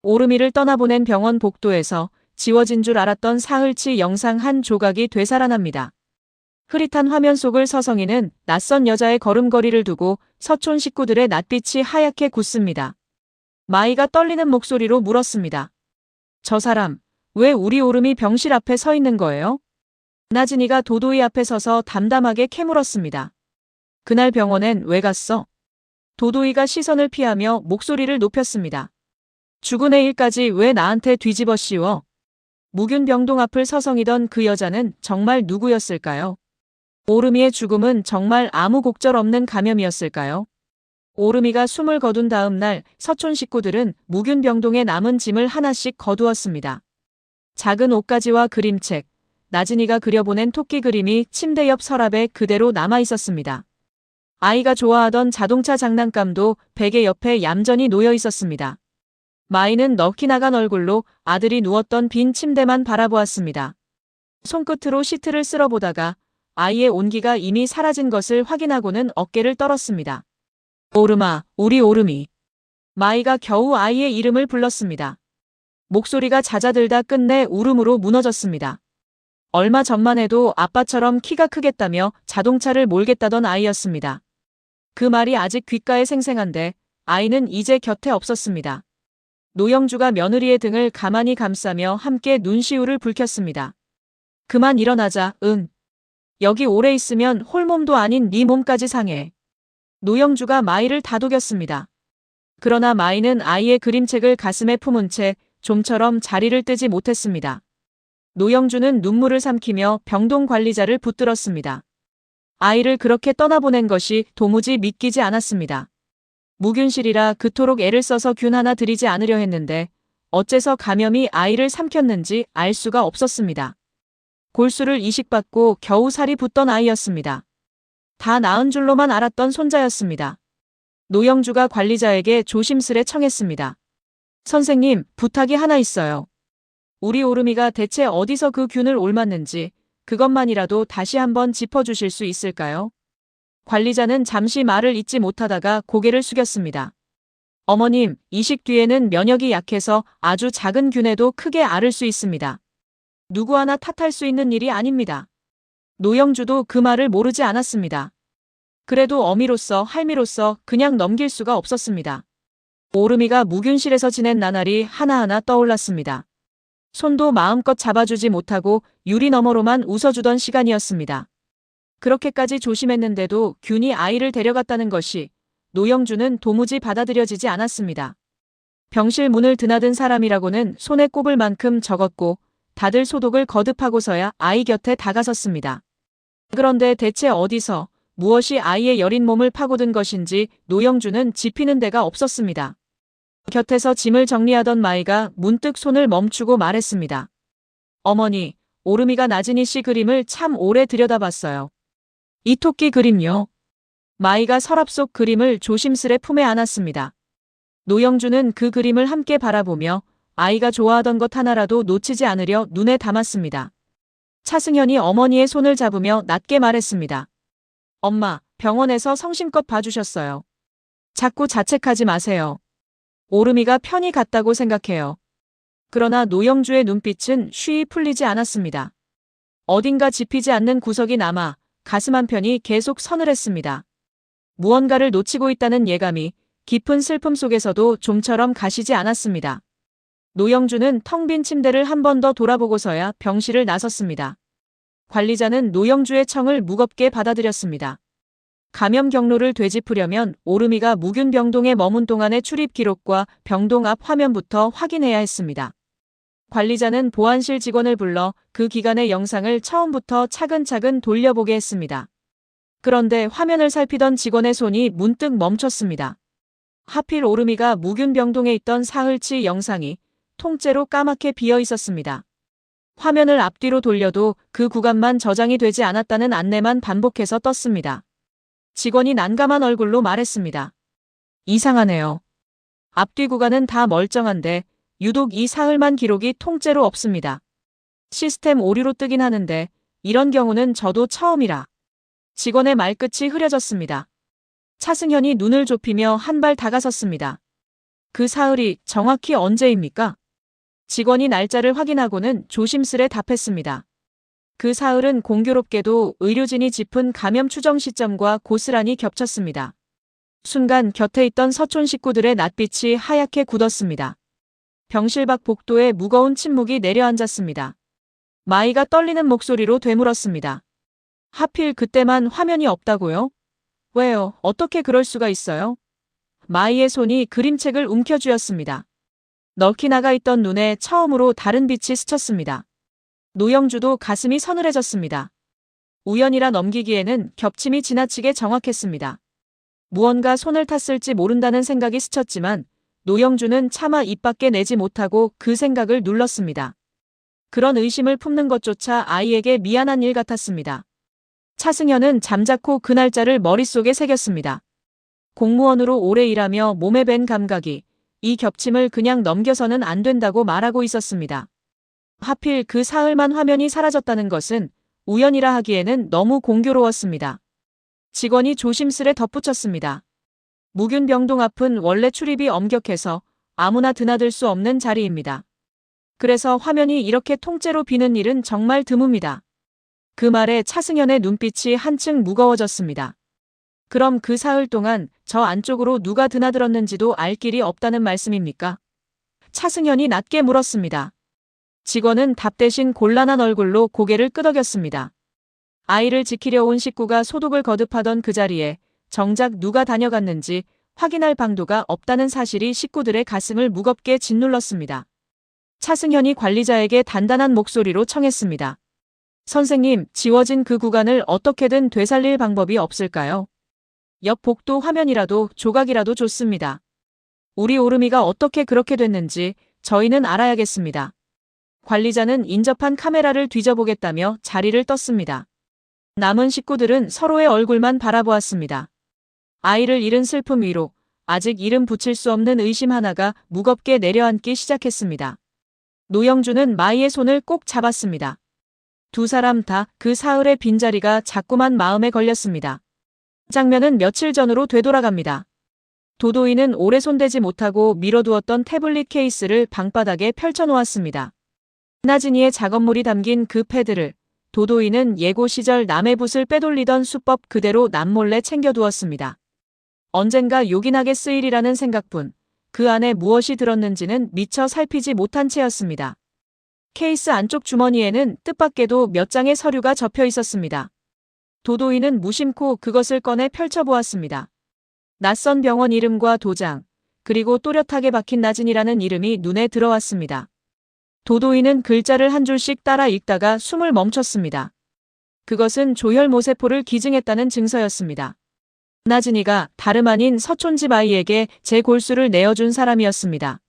오르미를 떠나보낸 병원 복도에서 지워진 줄 알았던 사흘치 영상 한 조각이 되살아납니다. 흐릿한 화면 속을 서성이는 낯선 여자의 걸음걸이를 두고 서촌 식구들의 낯빛이 하얗게 굳습니다. 마이가 떨리는 목소리로 물었습니다. 저 사람, 왜 우리 오름이 병실 앞에 서 있는 거예요? 나진이가 도도이 앞에 서서 담담하게 캐물었습니다. 그날 병원엔 왜 갔어? 도도이가 시선을 피하며 목소리를 높였습니다. 죽은 애 일까지 왜 나한테 뒤집어 씌워? 무균 병동 앞을 서성이던 그 여자는 정말 누구였을까요? 오르미의 죽음은 정말 아무 곡절 없는 감염이었을까요? 오르미가 숨을 거둔 다음 날 서촌 식구들은 무균 병동에 남은 짐을 하나씩 거두었습니다. 작은 옷가지와 그림책, 나진이가 그려보낸 토끼 그림이 침대 옆 서랍에 그대로 남아 있었습니다. 아이가 좋아하던 자동차 장난감도 베개 옆에 얌전히 놓여 있었습니다. 마이는 넋이 나간 얼굴로 아들이 누웠던 빈 침대만 바라보았습니다. 손끝으로 시트를 쓸어보다가 아이의 온기가 이미 사라진 것을 확인하고는 어깨를 떨었습니다. 오름아, 우리 오름이. 마이가 겨우 아이의 이름을 불렀습니다. 목소리가 잦아들다 끝내 울음으로 무너졌습니다. 얼마 전만 해도 아빠처럼 키가 크겠다며 자동차를 몰겠다던 아이였습니다. 그 말이 아직 귓가에 생생한데 아이는 이제 곁에 없었습니다. 노영주가 며느리의 등을 가만히 감싸며 함께 눈시울을 붉혔습니다. 그만 일어나자, 응. 여기 오래 있으면 홀몸도 아닌 네 몸까지 상해. 노영주가 마이를 다독였습니다. 그러나 마이는 아이의 그림책을 가슴에 품은 채 좀처럼 자리를 뜨지 못했습니다. 노영주는 눈물을 삼키며 병동 관리자를 붙들었습니다. 아이를 그렇게 떠나보낸 것이 도무지 믿기지 않았습니다. 무균실이라 그토록 애를 써서 균 하나 들이지 않으려 했는데 어째서 감염이 아이를 삼켰는지 알 수가 없었습니다. 골수를 이식받고 겨우 살이 붙던 아이였습니다. 다 나은 줄로만 알았던 손자였습니다. 노영주가 관리자에게 조심스레 청했습니다. 선생님, 부탁이 하나 있어요. 우리 오름이가 대체 어디서 그 균을 옮았는지 그것만이라도 다시 한번 짚어주실 수 있을까요? 관리자는 잠시 말을 잇지 못하다가 고개를 숙였습니다. 어머님, 이식 뒤에는 면역이 약해서 아주 작은 균에도 크게 앓을 수 있습니다. 누구 하나 탓할 수 있는 일이 아닙니다. 노영주도 그 말을 모르지 않았습니다. 그래도 어미로서 할미로서 그냥 넘길 수가 없었습니다. 오름이가 무균실에서 지낸 나날이 하나하나 떠올랐습니다. 손도 마음껏 잡아주지 못하고 유리 너머로만 웃어주던 시간이었습니다. 그렇게까지 조심했는데도 균이 아이를 데려갔다는 것이 노영주는 도무지 받아들여지지 않았습니다. 병실 문을 드나든 사람이라고는 손에 꼽을 만큼 적었고 다들 소독을 거듭하고서야 아이 곁에 다가섰습니다. 그런데 대체 어디서 무엇이 아이의 여린 몸을 파고든 것인지 노영주는 짚히는 데가 없었습니다. 곁에서 짐을 정리하던 마이가 문득 손을 멈추고 말했습니다. 어머니, 오름이가 나진이 씨 그림을 참 오래 들여다봤어요. 이 토끼 그림요. 마이가 서랍 속 그림을 조심스레 품에 안았습니다. 노영주는 그 그림을 함께 바라보며 아이가 좋아하던 것 하나라도 놓치지 않으려 눈에 담았습니다. 차승현이 어머니의 손을 잡으며 낮게 말했습니다. 엄마, 병원에서 성심껏 봐주셨어요. 자꾸 자책하지 마세요. 오름이가 편히 갔다고 생각해요. 그러나 노영주의 눈빛은 쉬이 풀리지 않았습니다. 어딘가 짚히지 않는 구석이 남아 가슴 한편이 계속 서늘했습니다. 무언가를 놓치고 있다는 예감이 깊은 슬픔 속에서도 좀처럼 가시지 않았습니다. 노영주는 텅 빈 침대를 한 번 더 돌아보고서야 병실을 나섰습니다. 관리자는 노영주의 청을 무겁게 받아들였습니다. 감염 경로를 되짚으려면 오름이가 무균 병동에 머문 동안의 출입 기록과 병동 앞 화면부터 확인해야 했습니다. 관리자는 보안실 직원을 불러 그 기간의 영상을 처음부터 차근차근 돌려보게 했습니다. 그런데 화면을 살피던 직원의 손이 문득 멈췄습니다. 하필 오름이가 무균 병동에 있던 사흘치 영상이 통째로 까맣게 비어 있었습니다. 화면을 앞뒤로 돌려도 그 구간만 저장이 되지 않았다는 안내만 반복해서 떴습니다. 직원이 난감한 얼굴로 말했습니다. 이상하네요. 앞뒤 구간은 다 멀쩡한데 유독 이 사흘만 기록이 통째로 없습니다. 시스템 오류로 뜨긴 하는데 이런 경우는 저도 처음이라. 직원의 말끝이 흐려졌습니다. 차승현이 눈을 좁히며 한 발 다가섰습니다. 그 사흘이 정확히 언제입니까? 직원이 날짜를 확인하고는 조심스레 답했습니다. 그 사흘은 공교롭게도 의료진이 짚은 감염 추정 시점과 고스란히 겹쳤습니다. 순간 곁에 있던 서촌 식구들의 낯빛이 하얗게 굳었습니다. 병실 밖 복도에 무거운 침묵이 내려앉았습니다. 마이가 떨리는 목소리로 되물었습니다. 하필 그때만 화면이 없다고요? 왜요? 어떻게 그럴 수가 있어요? 마이의 손이 그림책을 움켜쥐었습니다. 넋이 나가 있던 눈에 처음으로 다른 빛이 스쳤습니다. 노영주도 가슴이 서늘해졌습니다. 우연이라 넘기기에는 겹침이 지나치게 정확했습니다. 무언가 손을 탔을지 모른다는 생각이 스쳤지만 노영주는 차마 입 밖에 내지 못하고 그 생각을 눌렀습니다. 그런 의심을 품는 것조차 아이에게 미안한 일 같았습니다. 차승현은 잠자코 그 날짜를 머릿속에 새겼습니다. 공무원으로 오래 일하며 몸에 밴 감각이 이 겹침을 그냥 넘겨서는 안 된다고 말하고 있었습니다. 하필 그 사흘만 화면이 사라졌다는 것은 우연이라 하기에는 너무 공교로웠습니다. 직원이 조심스레 덧붙였습니다. 무균병동 앞은 원래 출입이 엄격해서 아무나 드나들 수 없는 자리입니다. 그래서 화면이 이렇게 통째로 비는 일은 정말 드뭅니다. 그 말에 차승현의 눈빛이 한층 무거워졌습니다. 그럼 그 사흘 동안 저 안쪽으로 누가 드나들었는지도 알 길이 없다는 말씀입니까? 차승현이 낮게 물었습니다. 직원은 답 대신 곤란한 얼굴로 고개를 끄덕였습니다. 아이를 지키려 온 식구가 소독을 거듭하던 그 자리에 정작 누가 다녀갔는지 확인할 방도가 없다는 사실이 식구들의 가슴을 무겁게 짓눌렀습니다. 차승현이 관리자에게 단단한 목소리로 청했습니다. 선생님, 지워진 그 구간을 어떻게든 되살릴 방법이 없을까요? 옆 복도 화면이라도 조각이라도 좋습니다. 우리 오름이가 어떻게 그렇게 됐는지 저희는 알아야겠습니다. 관리자는 인접한 카메라를 뒤져보겠다며 자리를 떴습니다. 남은 식구들은 서로의 얼굴만 바라보았습니다. 아이를 잃은 슬픔 위로 아직 이름 붙일 수 없는 의심 하나가 무겁게 내려앉기 시작했습니다. 노영주는 마이의 손을 꼭 잡았습니다. 두 사람 다 그 사흘의 빈자리가 자꾸만 마음에 걸렸습니다. 장면은 며칠 전으로 되돌아갑니다. 도도이는 오래 손대지 못하고 미뤄두었던 태블릿 케이스를 방바닥에 펼쳐놓았습니다. 나진이의 작업물이 담긴 그 패드를 도도이는 예고 시절 남의 붓을 빼돌리던 수법 그대로 남몰래 챙겨두었습니다. 언젠가 요긴하게 쓰이리라는 생각뿐 그 안에 무엇이 들었는지는 미처 살피지 못한 채였습니다. 케이스 안쪽 주머니에는 뜻밖에도 몇 장의 서류가 접혀 있었습니다. 도도이는 무심코 그것을 꺼내 펼쳐보았습니다. 낯선 병원 이름과 도장, 그리고 또렷하게 박힌 나진이라는 이름이 눈에 들어왔습니다. 도도이는 글자를 한 줄씩 따라 읽다가 숨을 멈췄습니다. 그것은 조혈모세포를 기증했다는 증서였습니다. 나진이가 다름 아닌 서촌집 아이에게 제 골수를 내어준 사람이었습니다.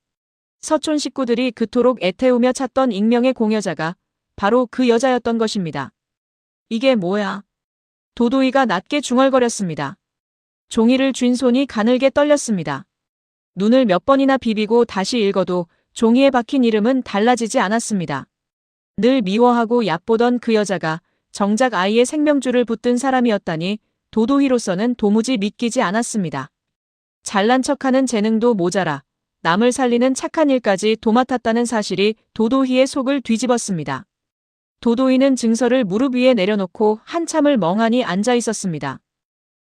서촌 식구들이 그토록 애태우며 찾던 익명의 공여자가 바로 그 여자였던 것입니다. 이게 뭐야? 도도이가 낮게 중얼거렸습니다. 종이를 쥔 손이 가늘게 떨렸습니다. 눈을 몇 번이나 비비고 다시 읽어도 종이에 박힌 이름은 달라지지 않았습니다. 늘 미워하고 얕보던 그 여자가 정작 아이의 생명줄을 붙든 사람이었다니 도도이로서는 도무지 믿기지 않았습니다. 잘난 척하는 재능도 모자라 남을 살리는 착한 일까지 도맡았다는 사실이 도도이의 속을 뒤집었습니다. 도도이는 증서를 무릎 위에 내려놓고 한참을 멍하니 앉아 있었습니다.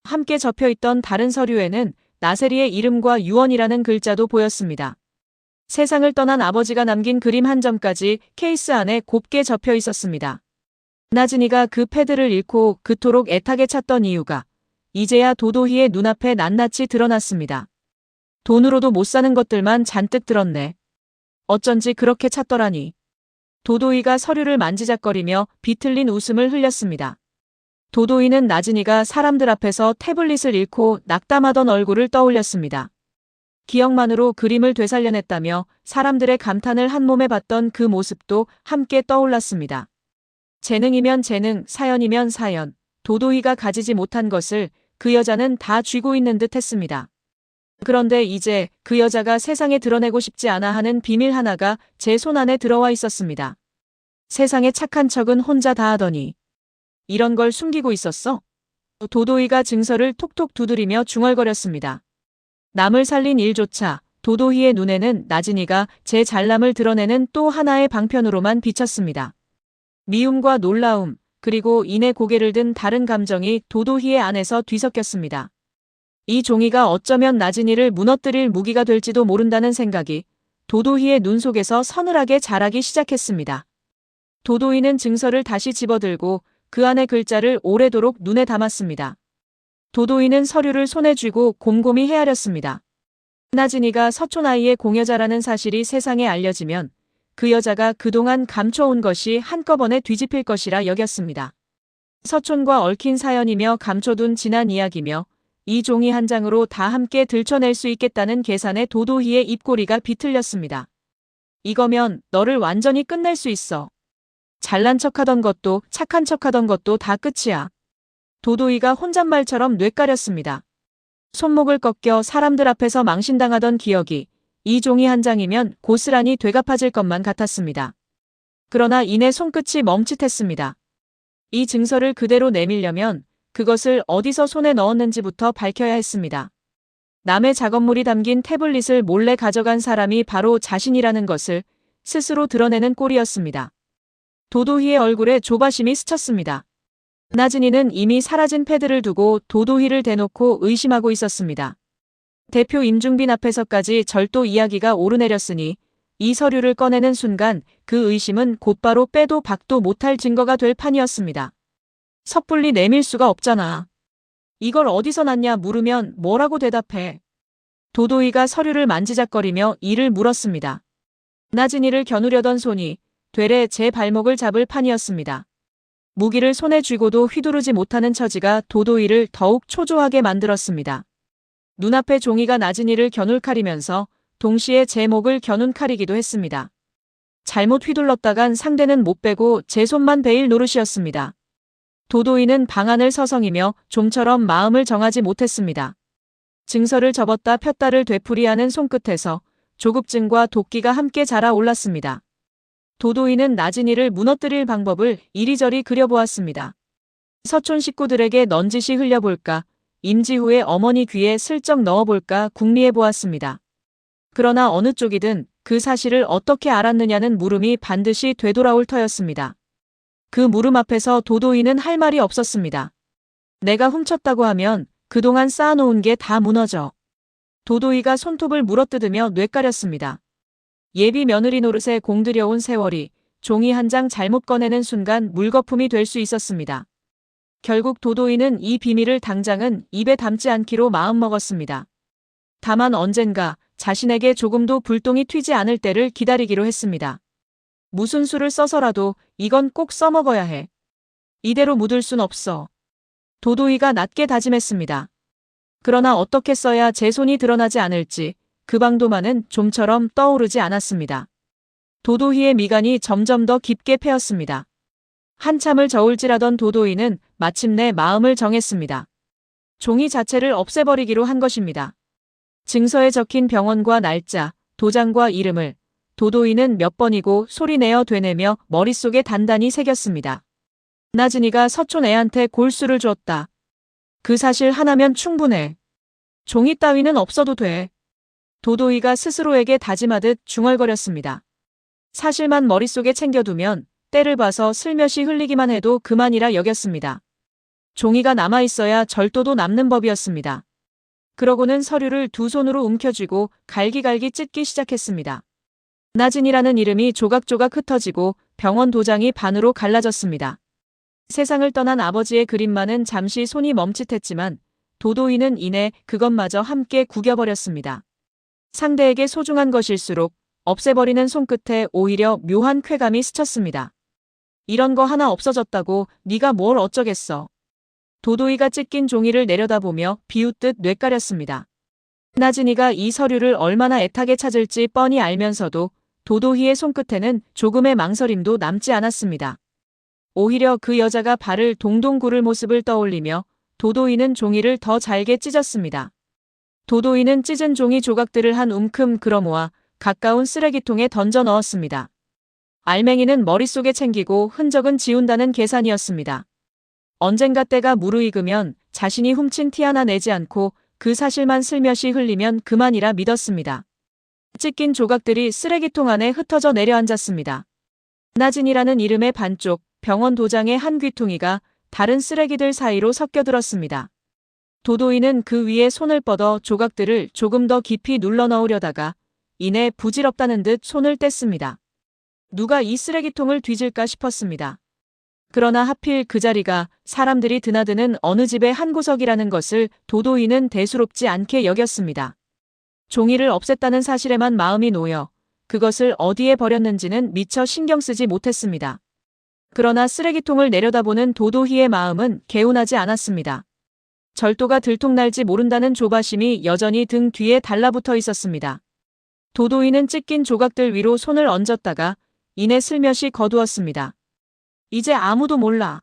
함께 접혀있던 다른 서류에는 나세리의 이름과 유언이라는 글자도 보였습니다. 세상을 떠난 아버지가 남긴 그림 한 점까지 케이스 안에 곱게 접혀 있었습니다. 나진이가 그 패드를 잃고 그토록 애타게 찾던 이유가 이제야 도도이의 눈앞에 낱낱이 드러났습니다. 돈으로도 못 사는 것들만 잔뜩 들었네. 어쩐지 그렇게 찾더라니. 도도이가 서류를 만지작거리며 비틀린 웃음을 흘렸습니다. 도도이는 나진이가 사람들 앞에서 태블릿을 잃고 낙담하던 얼굴을 떠올렸습니다. 기억만으로 그림을 되살려냈다며 사람들의 감탄을 한 몸에 봤던 그 모습도 함께 떠올랐습니다. 재능이면 재능, 사연이면 사연, 도도이가 가지지 못한 것을 그 여자는 다 쥐고 있는 듯 했습니다. 그런데 이제 그 여자가 세상에 드러내고 싶지 않아 하는 비밀 하나가 제 손 안에 들어와 있었습니다. 세상에 착한 척은 혼자 다 하더니 이런 걸 숨기고 있었어? 도도이가 증서를 톡톡 두드리며 중얼거렸습니다. 남을 살린 일조차 도도희의 눈에는 나진이가 제 잘남을 드러내는 또 하나의 방편으로만 비쳤습니다. 미움과 놀라움, 그리고 이내 고개를 든 다른 감정이 도도희의 안에서 뒤섞였습니다. 이 종이가 어쩌면 나진이를 무너뜨릴 무기가 될지도 모른다는 생각이 도도희의 눈 속에서 서늘하게 자라기 시작했습니다. 도도희는 증서를 다시 집어들고 그 안의 글자를 오래도록 눈에 담았습니다. 도도희는 서류를 손에 쥐고 곰곰이 헤아렸습니다. 나진이가 서촌 아이의 공여자라는 사실이 세상에 알려지면 그 여자가 그동안 감춰온 것이 한꺼번에 뒤집힐 것이라 여겼습니다. 서촌과 얽힌 사연이며 감춰둔 지난 이야기며 이 종이 한 장으로 다 함께 들춰낼 수 있겠다는 계산에 도도희의 입꼬리가 비틀렸습니다. 이거면 너를 완전히 끝낼 수 있어. 잘난 척하던 것도 착한 척하던 것도 다 끝이야. 도도희가 혼잣말처럼 뇌까렸습니다. 손목을 꺾여 사람들 앞에서 망신당하던 기억이 이 종이 한 장이면 고스란히 되갚아질 것만 같았습니다. 그러나 이내 손끝이 멈칫했습니다. 이 증서를 그대로 내밀려면 그것을 어디서 손에 넣었는지부터 밝혀야 했습니다. 남의 작업물이 담긴 태블릿을 몰래 가져간 사람이 바로 자신이라는 것을 스스로 드러내는 꼴이었습니다. 도도희의 얼굴에 조바심이 스쳤습니다. 나진이는 이미 사라진 패드를 두고 도도희를 대놓고 의심하고 있었습니다. 대표 임중빈 앞에서까지 절도 이야기가 오르내렸으니 이 서류를 꺼내는 순간 그 의심은 곧바로 빼도 박도 못할 증거가 될 판이었습니다. 섣불리 내밀 수가 없잖아. 이걸 어디서 났냐 물으면 뭐라고 대답해. 도도희가 서류를 만지작거리며 이를 물었습니다. 나진이를 겨누려던 손이 되레 제 발목을 잡을 판이었습니다. 무기를 손에 쥐고도 휘두르지 못하는 처지가 도도희를 더욱 초조하게 만들었습니다. 눈앞에 종이가 나진이를 겨눌칼이면서 동시에 제 목을 겨눈칼이기도 했습니다. 잘못 휘둘렀다간 상대는 못 빼고 제 손만 베일 노릇이었습니다. 도도희는 방안을 서성이며 좀처럼 마음을 정하지 못했습니다. 증서를 접었다 폈다를 되풀이하는 손끝에서 조급증과 도끼가 함께 자라올랐습니다. 도도희는 나진이를 무너뜨릴 방법을 이리저리 그려보았습니다. 서촌 식구들에게 넌지시 흘려볼까, 임지후의 어머니 귀에 슬쩍 넣어볼까 궁리해보았습니다. 그러나 어느 쪽이든 그 사실을 어떻게 알았느냐는 물음이 반드시 되돌아올 터였습니다. 그 물음 앞에서 도도희는 할 말이 없었습니다. 내가 훔쳤다고 하면 그동안 쌓아놓은 게 다 무너져. 도도희가 손톱을 물어뜯으며 뇌까렸습니다. 예비 며느리 노릇에 공들여온 세월이 종이 한 장 잘못 꺼내는 순간 물거품이 될 수 있었습니다. 결국 도도희는 이 비밀을 당장은 입에 담지 않기로 마음먹었습니다. 다만 언젠가 자신에게 조금도 불똥이 튀지 않을 때를 기다리기로 했습니다. 무슨 수를 써서라도 이건 꼭 써먹어야 해. 이대로 묻을 순 없어. 도도희가 낮게 다짐했습니다. 그러나 어떻게 써야 제 손이 드러나지 않을지 그 방도만은 좀처럼 떠오르지 않았습니다. 도도희의 미간이 점점 더 깊게 패였습니다. 한참을 저울질하던 도도희는 마침내 마음을 정했습니다. 종이 자체를 없애버리기로 한 것입니다. 증서에 적힌 병원과 날짜, 도장과 이름을 도도희는 몇 번이고 소리내어 되뇌며 머릿속에 단단히 새겼습니다. 나진이가 서촌 애한테 골수를 주었다. 그 사실 하나면 충분해. 종이 따위는 없어도 돼. 도도희가 스스로에게 다짐하듯 중얼거렸습니다. 사실만 머릿속에 챙겨두면 때를 봐서 슬며시 흘리기만 해도 그만이라 여겼습니다. 종이가 남아있어야 절도도 남는 법이었습니다. 그러고는 서류를 두 손으로 움켜쥐고 갈기갈기 찢기 시작했습니다. 나진이라는 이름이 조각조각 흩어지고 병원 도장이 반으로 갈라졌습니다. 세상을 떠난 아버지의 그림만은 잠시 손이 멈칫했지만 도도희는 이내 그것마저 함께 구겨버렸습니다. 상대에게 소중한 것일수록 없애버리는 손끝에 오히려 묘한 쾌감이 스쳤습니다. 이런 거 하나 없어졌다고 네가 뭘 어쩌겠어. 도도희가 찢긴 종이를 내려다보며 비웃듯 뇌까렸습니다. 나진이가 이 서류를 얼마나 애타게 찾을지 뻔히 알면서도 도도희의 손끝에는 조금의 망설임도 남지 않았습니다. 오히려 그 여자가 발을 동동 구를 모습을 떠올리며 도도희는 종이를 더 잘게 찢었습니다. 도도희는 찢은 종이 조각들을 한 움큼 끌어모아 가까운 쓰레기통에 던져 넣었습니다. 알맹이는 머릿속에 챙기고 흔적은 지운다는 계산이었습니다. 언젠가 때가 무르익으면 자신이 훔친 티 하나 내지 않고 그 사실만 슬며시 흘리면 그만이라 믿었습니다. 찢긴 조각들이 쓰레기통 안에 흩어져 내려앉았습니다. 나진이라는 이름의 반쪽, 병원 도장의 한 귀퉁이가 다른 쓰레기들 사이로 섞여들었습니다. 도도이는 그 위에 손을 뻗어 조각들을 조금 더 깊이 눌러 넣으려다가 이내 부질없다는 듯 손을 뗐습니다. 누가 이 쓰레기통을 뒤질까 싶었습니다. 그러나 하필 그 자리가 사람들이 드나드는 어느 집의 한 구석이라는 것을 도도이는 대수롭지 않게 여겼습니다. 종이를 없앴다는 사실에만 마음이 놓여 그것을 어디에 버렸는지는 미처 신경 쓰지 못했습니다. 그러나 쓰레기통을 내려다보는 도도희의 마음은 개운하지 않았습니다. 절도가 들통날지 모른다는 조바심이 여전히 등 뒤에 달라붙어 있었습니다. 도도이는 찢긴 조각들 위로 손을 얹었다가 이내 슬며시 거두었습니다. 이제 아무도 몰라.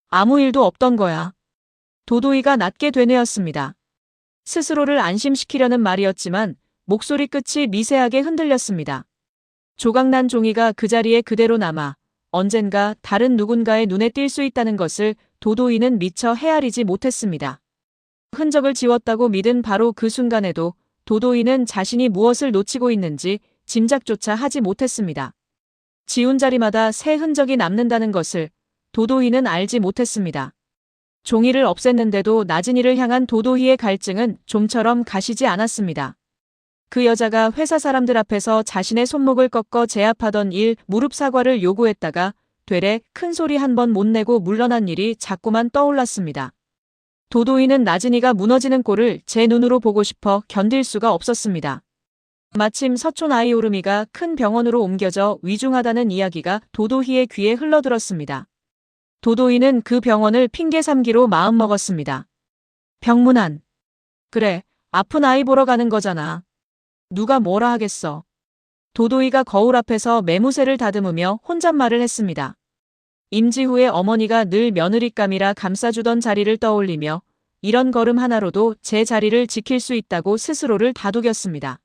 아무 일도 없던 거야. 도도이가 낮게 되뇌었습니다. 스스로를 안심시키려는 말이었지만 목소리 끝이 미세하게 흔들렸습니다. 조각난 종이가 그 자리에 그대로 남아 언젠가 다른 누군가의 눈에 띌 수 있다는 것을 도도이는 미처 헤아리지 못했습니다. 흔적을 지웠다고 믿은 바로 그 순간에도 도도이는 자신이 무엇을 놓치고 있는지 짐작조차 하지 못했습니다. 지운 자리마다 새 흔적이 남는다는 것을 도도이는 알지 못했습니다. 종이를 없앴는데도 나진이를 향한 도도희의 갈증은 좀처럼 가시지 않았습니다. 그 여자가 회사 사람들 앞에서 자신의 손목을 꺾어 제압하던 일 무릎 사과를 요구했다가 되레 큰 소리 한 번 못 내고 물러난 일이 자꾸만 떠올랐습니다. 도도이는 나진이가 무너지는 꼴을 제 눈으로 보고 싶어 견딜 수가 없었습니다. 마침 서촌 아이 오름이가 큰 병원으로 옮겨져 위중하다는 이야기가 도도희의 귀에 흘러들었습니다. 도도이는 그 병원을 핑계 삼기로 마음먹었습니다. 병문안. 그래, 아픈 아이 보러 가는 거잖아. 누가 뭐라 하겠어. 도도이가 거울 앞에서 매무새를 다듬으며 혼잣말을 했습니다. 임지후의 어머니가 늘 며느리감이라 감싸주던 자리를 떠올리며 이런 걸음 하나로도 제 자리를 지킬 수 있다고 스스로를 다독였습니다.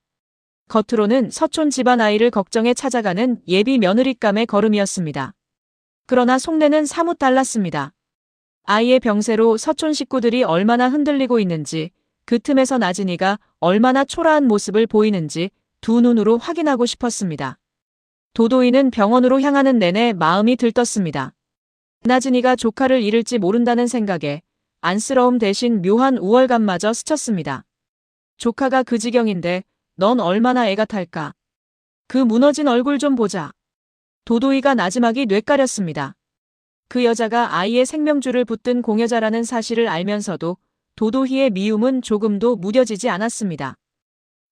겉으로는 서촌 집안 아이를 걱정해 찾아가는 예비 며느리감의 걸음이었습니다. 그러나 속내는 사뭇 달랐습니다. 아이의 병세로 서촌 식구들이 얼마나 흔들리고 있는지, 그 틈에서 나진이가 얼마나 초라한 모습을 보이는지 두 눈으로 확인하고 싶었습니다. 도도이는 병원으로 향하는 내내 마음이 들떴습니다. 나진이가 조카를 잃을지 모른다는 생각에 안쓰러움 대신 묘한 우월감마저 스쳤습니다. 조카가 그 지경인데 넌 얼마나 애가 탈까. 그 무너진 얼굴 좀 보자. 도도이가 나지막이 뇌까렸습니다. 그 여자가 아이의 생명줄을 붙든 공여자라는 사실을 알면서도 도도희의 미움은 조금도 무뎌지지 않았습니다.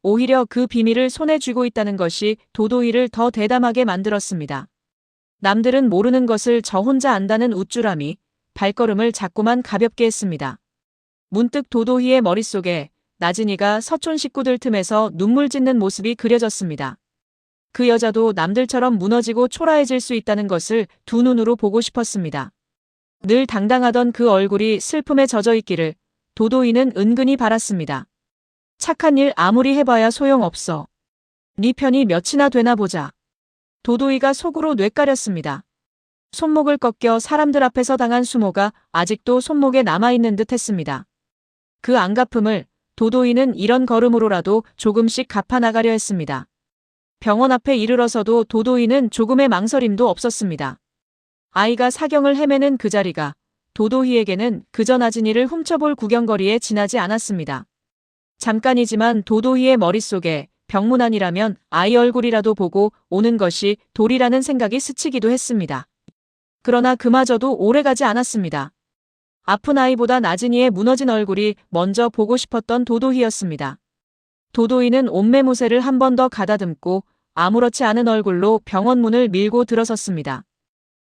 오히려 그 비밀을 손에 쥐고 있다는 것이 도도희를 더 대담하게 만들었습니다. 남들은 모르는 것을 저 혼자 안다는 우쭐함이 발걸음을 자꾸만 가볍게 했습니다. 문득 도도희의 머릿속에 나진이가 서촌 식구들 틈에서 눈물 짓는 모습이 그려졌습니다. 그 여자도 남들처럼 무너지고 초라해질 수 있다는 것을 두 눈으로 보고 싶었습니다. 늘 당당하던 그 얼굴이 슬픔에 젖어 있기를 도도이는 은근히 바랐습니다. 착한 일 아무리 해봐야 소용없어. 네 편이 몇이나 되나 보자. 도도이가 속으로 뇌까렸습니다. 손목을 꺾여 사람들 앞에서 당한 수모가 아직도 손목에 남아있는 듯 했습니다. 그 안갚음을 도도이는 이런 걸음으로라도 조금씩 갚아나가려 했습니다. 병원 앞에 이르러서도 도도이는 조금의 망설임도 없었습니다. 아이가 사경을 헤매는 그 자리가 도도희에게는 그저 나진이를 훔쳐볼 구경거리에 지나지 않았습니다. 잠깐이지만 도도희의 머릿속에 병문안이라면 아이 얼굴이라도 보고 오는 것이 도리라는 생각이 스치기도 했습니다. 그러나 그마저도 오래가지 않았습니다. 아픈 아이보다 나진이의 무너진 얼굴이 먼저 보고 싶었던 도도희였습니다. 도도희는 옷매무새를 한 번 더 가다듬고 아무렇지 않은 얼굴로 병원 문을 밀고 들어섰습니다.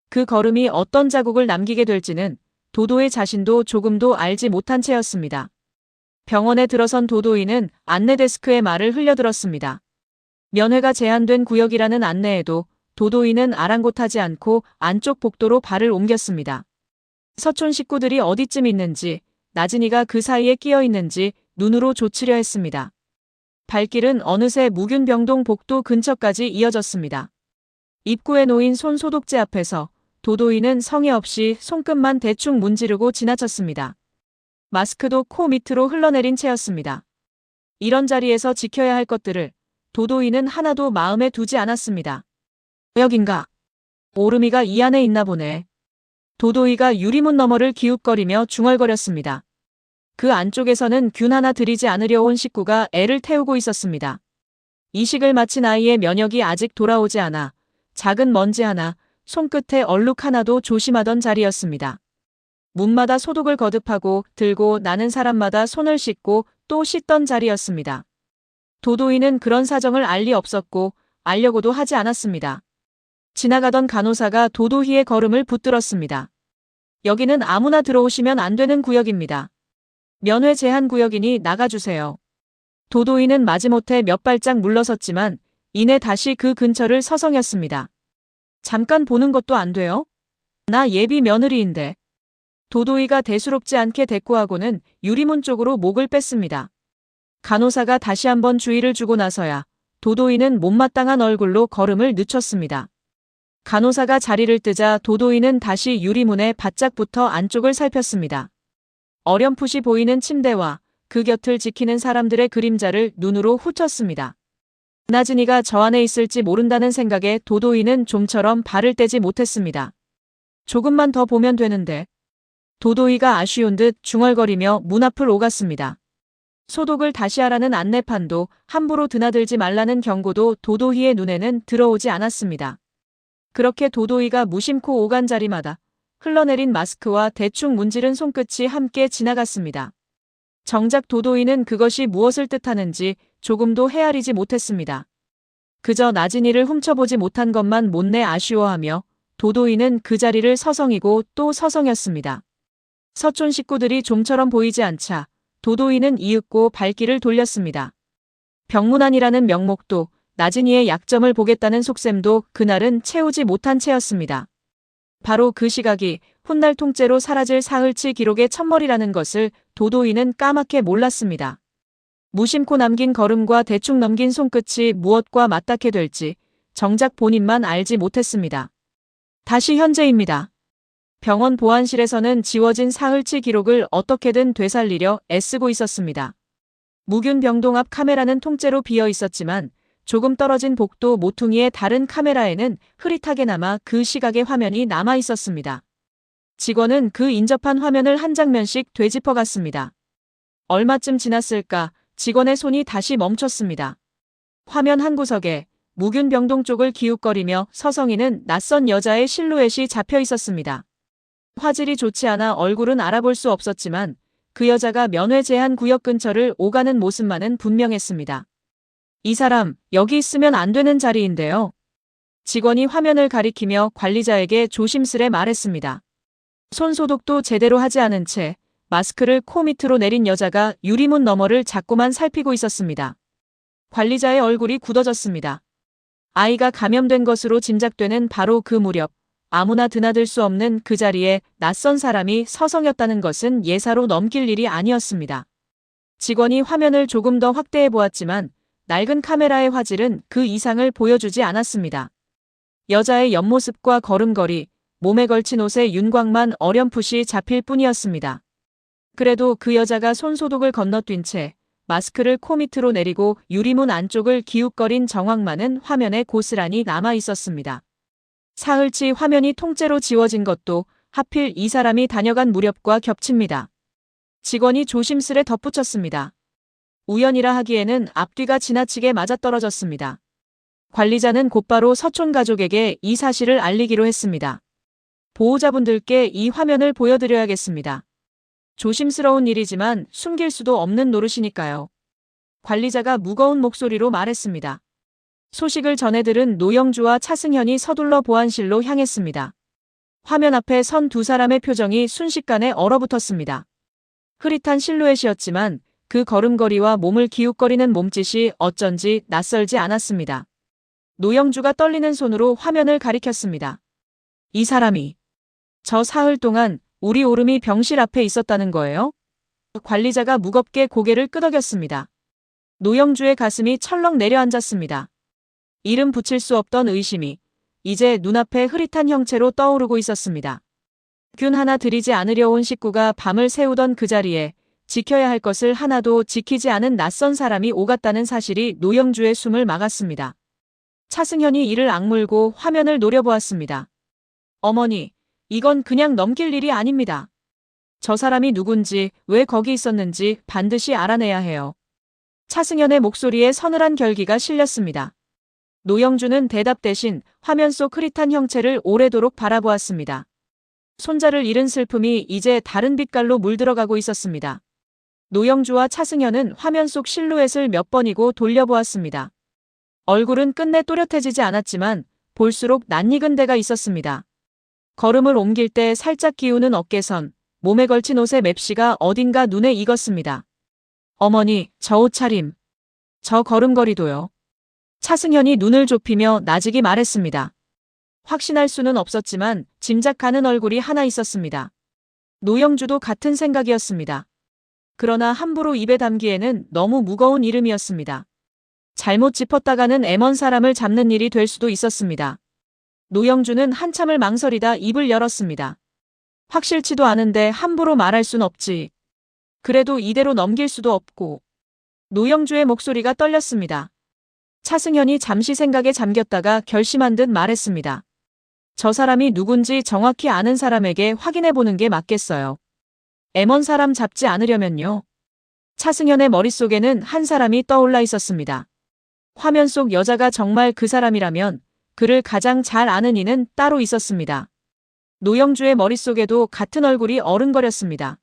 그 걸음이 어떤 자국을 남기게 될지는 도도희 자신도 조금도 알지 못한 채였습니다. 병원에 들어선 도도희는 안내 데스크의 말을 흘려들었습니다. 면회가 제한된 구역이라는 안내에도 도도희는 아랑곳하지 않고 안쪽 복도로 발을 옮겼습니다. 서촌 식구들이 어디쯤 있는지, 나진이가 그 사이에 끼어 있는지 눈으로 좇으려 했습니다. 발길은 어느새 무균병동 복도 근처까지 이어졌습니다. 입구에 놓인 손 소독제 앞에서 도도이는 성의 없이 손끝만 대충 문지르고 지나쳤습니다. 마스크도 코 밑으로 흘러내린 채였습니다. 이런 자리에서 지켜야 할 것들을 도도이는 하나도 마음에 두지 않았습니다. 여긴가? 오름이가 이 안에 있나 보네. 도도이가 유리문 너머를 기웃거리며 중얼거렸습니다. 그 안쪽에서는 균 하나 들이지 않으려 온 식구가 애를 태우고 있었습니다. 이식을 마친 아이의 면역이 아직 돌아오지 않아 작은 먼지 하나, 손끝에 얼룩 하나도 조심하던 자리였습니다. 문마다 소독을 거듭하고 들고 나는 사람마다 손을 씻고 또 씻던 자리였습니다. 도도이는 그런 사정을 알 리 없었고 알려고도 하지 않았습니다. 지나가던 간호사가 도도이의 걸음을 붙들었습니다. 여기는 아무나 들어오시면 안 되는 구역입니다. 면회 제한 구역이니 나가주세요. 도도이는 마지못해 몇 발짝 물러섰지만 이내 다시 그 근처를 서성였습니다. 잠깐 보는 것도 안 돼요? 나 예비 며느리인데. 도도이가 대수롭지 않게 대꾸하고는 유리문 쪽으로 목을 뺐습니다. 간호사가 다시 한번 주의를 주고 나서야 도도이는 못마땅한 얼굴로 걸음을 늦췄습니다. 간호사가 자리를 뜨자 도도이는 다시 유리문에 바짝 붙어 안쪽을 살폈습니다. 어렴풋이 보이는 침대와 그 곁을 지키는 사람들의 그림자를 눈으로 훑었습니다. 나진이가 저 안에 있을지 모른다는 생각에 도도이는 좀처럼 발을 떼지 못했습니다. 조금만 더 보면 되는데. 도도이가 아쉬운 듯 중얼거리며 문 앞을 오갔습니다. 소독을 다시 하라는 안내판도 함부로 드나들지 말라는 경고도 도도이의 눈에는 들어오지 않았습니다. 그렇게 도도이가 무심코 오간 자리마다 흘러내린 마스크와 대충 문지른 손끝이 함께 지나갔습니다. 정작 도도이는 그것이 무엇을 뜻하는지 조금도 헤아리지 못했습니다. 그저 나진이를 훔쳐보지 못한 것만 못내 아쉬워하며 도도이는 그 자리를 서성이고 또 서성였습니다. 서촌 식구들이 좀처럼 보이지 않자 도도이는 이윽고 발길을 돌렸습니다. 병문안이라는 명목도 나진이의 약점을 보겠다는 속셈도 그날은 채우지 못한 채였습니다. 바로 그 시각이 훗날 통째로 사라질 사흘치 기록의 첫머리라는 것을 도도이는 까맣게 몰랐습니다. 무심코 남긴 걸음과 대충 넘긴 손끝이 무엇과 맞닿게 될지 정작 본인만 알지 못했습니다. 다시 현재입니다. 병원 보안실에서는 지워진 사흘치 기록을 어떻게든 되살리려 애쓰고 있었습니다. 무균 병동 앞 카메라는 통째로 비어 있었지만 조금 떨어진 복도 모퉁이의 다른 카메라에는 흐릿하게나마 그 시각의 화면이 남아 있었습니다. 직원은 그 인접한 화면을 한 장면씩 되짚어갔습니다. 얼마쯤 지났을까 직원의 손이 다시 멈췄습니다. 화면 한 구석에 무균 병동 쪽을 기웃거리며 서성이는 낯선 여자의 실루엣이 잡혀 있었습니다. 화질이 좋지 않아 얼굴은 알아볼 수 없었지만 그 여자가 면회 제한 구역 근처를 오가는 모습만은 분명했습니다. 이 사람, 여기 있으면 안 되는 자리인데요. 직원이 화면을 가리키며 관리자에게 조심스레 말했습니다. 손 소독도 제대로 하지 않은 채 마스크를 코 밑으로 내린 여자가 유리문 너머를 자꾸만 살피고 있었습니다. 관리자의 얼굴이 굳어졌습니다. 아이가 감염된 것으로 짐작되는 바로 그 무렵 아무나 드나들 수 없는 그 자리에 낯선 사람이 서성였다는 것은 예사로 넘길 일이 아니었습니다. 직원이 화면을 조금 더 확대해 보았지만 낡은 카메라의 화질은 그 이상을 보여주지 않았습니다. 여자의 옆모습과 걸음걸이, 몸에 걸친 옷의 윤곽만 어렴풋이 잡힐 뿐이었습니다. 그래도 그 여자가 손소독을 건너뛴 채 마스크를 코 밑으로 내리고 유리문 안쪽을 기웃거린 정황만은 화면에 고스란히 남아 있었습니다. 사흘치 화면이 통째로 지워진 것도 하필 이 사람이 다녀간 무렵과 겹칩니다. 직원이 조심스레 덧붙였습니다. 우연이라 하기에는 앞뒤가 지나치게 맞아떨어졌습니다. 관리자는 곧바로 서촌 가족에게 이 사실을 알리기로 했습니다. 보호자분들께 이 화면을 보여드려야겠습니다. 조심스러운 일이지만 숨길 수도 없는 노릇이니까요. 관리자가 무거운 목소리로 말했습니다. 소식을 전해들은 노영주와 차승현이 서둘러 보안실로 향했습니다. 화면 앞에 선 두 사람의 표정이 순식간에 얼어붙었습니다. 흐릿한 실루엣이었지만 그 걸음걸이와 몸을 기웃거리는 몸짓이 어쩐지 낯설지 않았습니다. 노영주가 떨리는 손으로 화면을 가리켰습니다. 이 사람이 저 사흘 동안 우리 오름이 병실 앞에 있었다는 거예요? 관리자가 무겁게 고개를 끄덕였습니다. 노영주의 가슴이 철렁 내려앉았습니다. 이름 붙일 수 없던 의심이 이제 눈앞에 흐릿한 형체로 떠오르고 있었습니다. 균 하나 들이지 않으려 온 식구가 밤을 새우던 그 자리에 지켜야 할 것을 하나도 지키지 않은 낯선 사람이 오갔다는 사실이 노영주의 숨을 막았습니다. 차승현이 이를 악물고 화면을 노려보았습니다. 어머니, 이건 그냥 넘길 일이 아닙니다. 저 사람이 누군지, 왜 거기 있었는지 반드시 알아내야 해요. 차승현의 목소리에 서늘한 결기가 실렸습니다. 노영주는 대답 대신 화면 속 흐릿한 형체를 오래도록 바라보았습니다. 손자를 잃은 슬픔이 이제 다른 빛깔로 물들어가고 있었습니다. 노영주와 차승현은 화면 속 실루엣을 몇 번이고 돌려보았습니다. 얼굴은 끝내 또렷해지지 않았지만 볼수록 낯익은 데가 있었습니다. 걸음을 옮길 때 살짝 기우는 어깨선, 몸에 걸친 옷의 맵시가 어딘가 눈에 익었습니다. 어머니, 저 옷차림, 저 걸음걸이도요. 차승현이 눈을 좁히며 나직이 말했습니다. 확신할 수는 없었지만 짐작가는 얼굴이 하나 있었습니다. 노영주도 같은 생각이었습니다. 그러나 함부로 입에 담기에는 너무 무거운 이름이었습니다. 잘못 짚었다가는 애먼 사람을 잡는 일이 될 수도 있었습니다. 노영주는 한참을 망설이다 입을 열었습니다. 확실치도 않은데 함부로 말할 순 없지. 그래도 이대로 넘길 수도 없고. 노영주의 목소리가 떨렸습니다. 차승현이 잠시 생각에 잠겼다가 결심한 듯 말했습니다. 저 사람이 누군지 정확히 아는 사람에게 확인해보는 게 맞겠어요. 애먼 사람 잡지 않으려면요. 차승현의 머릿속에는 한 사람이 떠올라 있었습니다. 화면 속 여자가 정말 그 사람이라면 그를 가장 잘 아는 이는 따로 있었습니다. 노영주의 머릿속에도 같은 얼굴이 어른거렸습니다.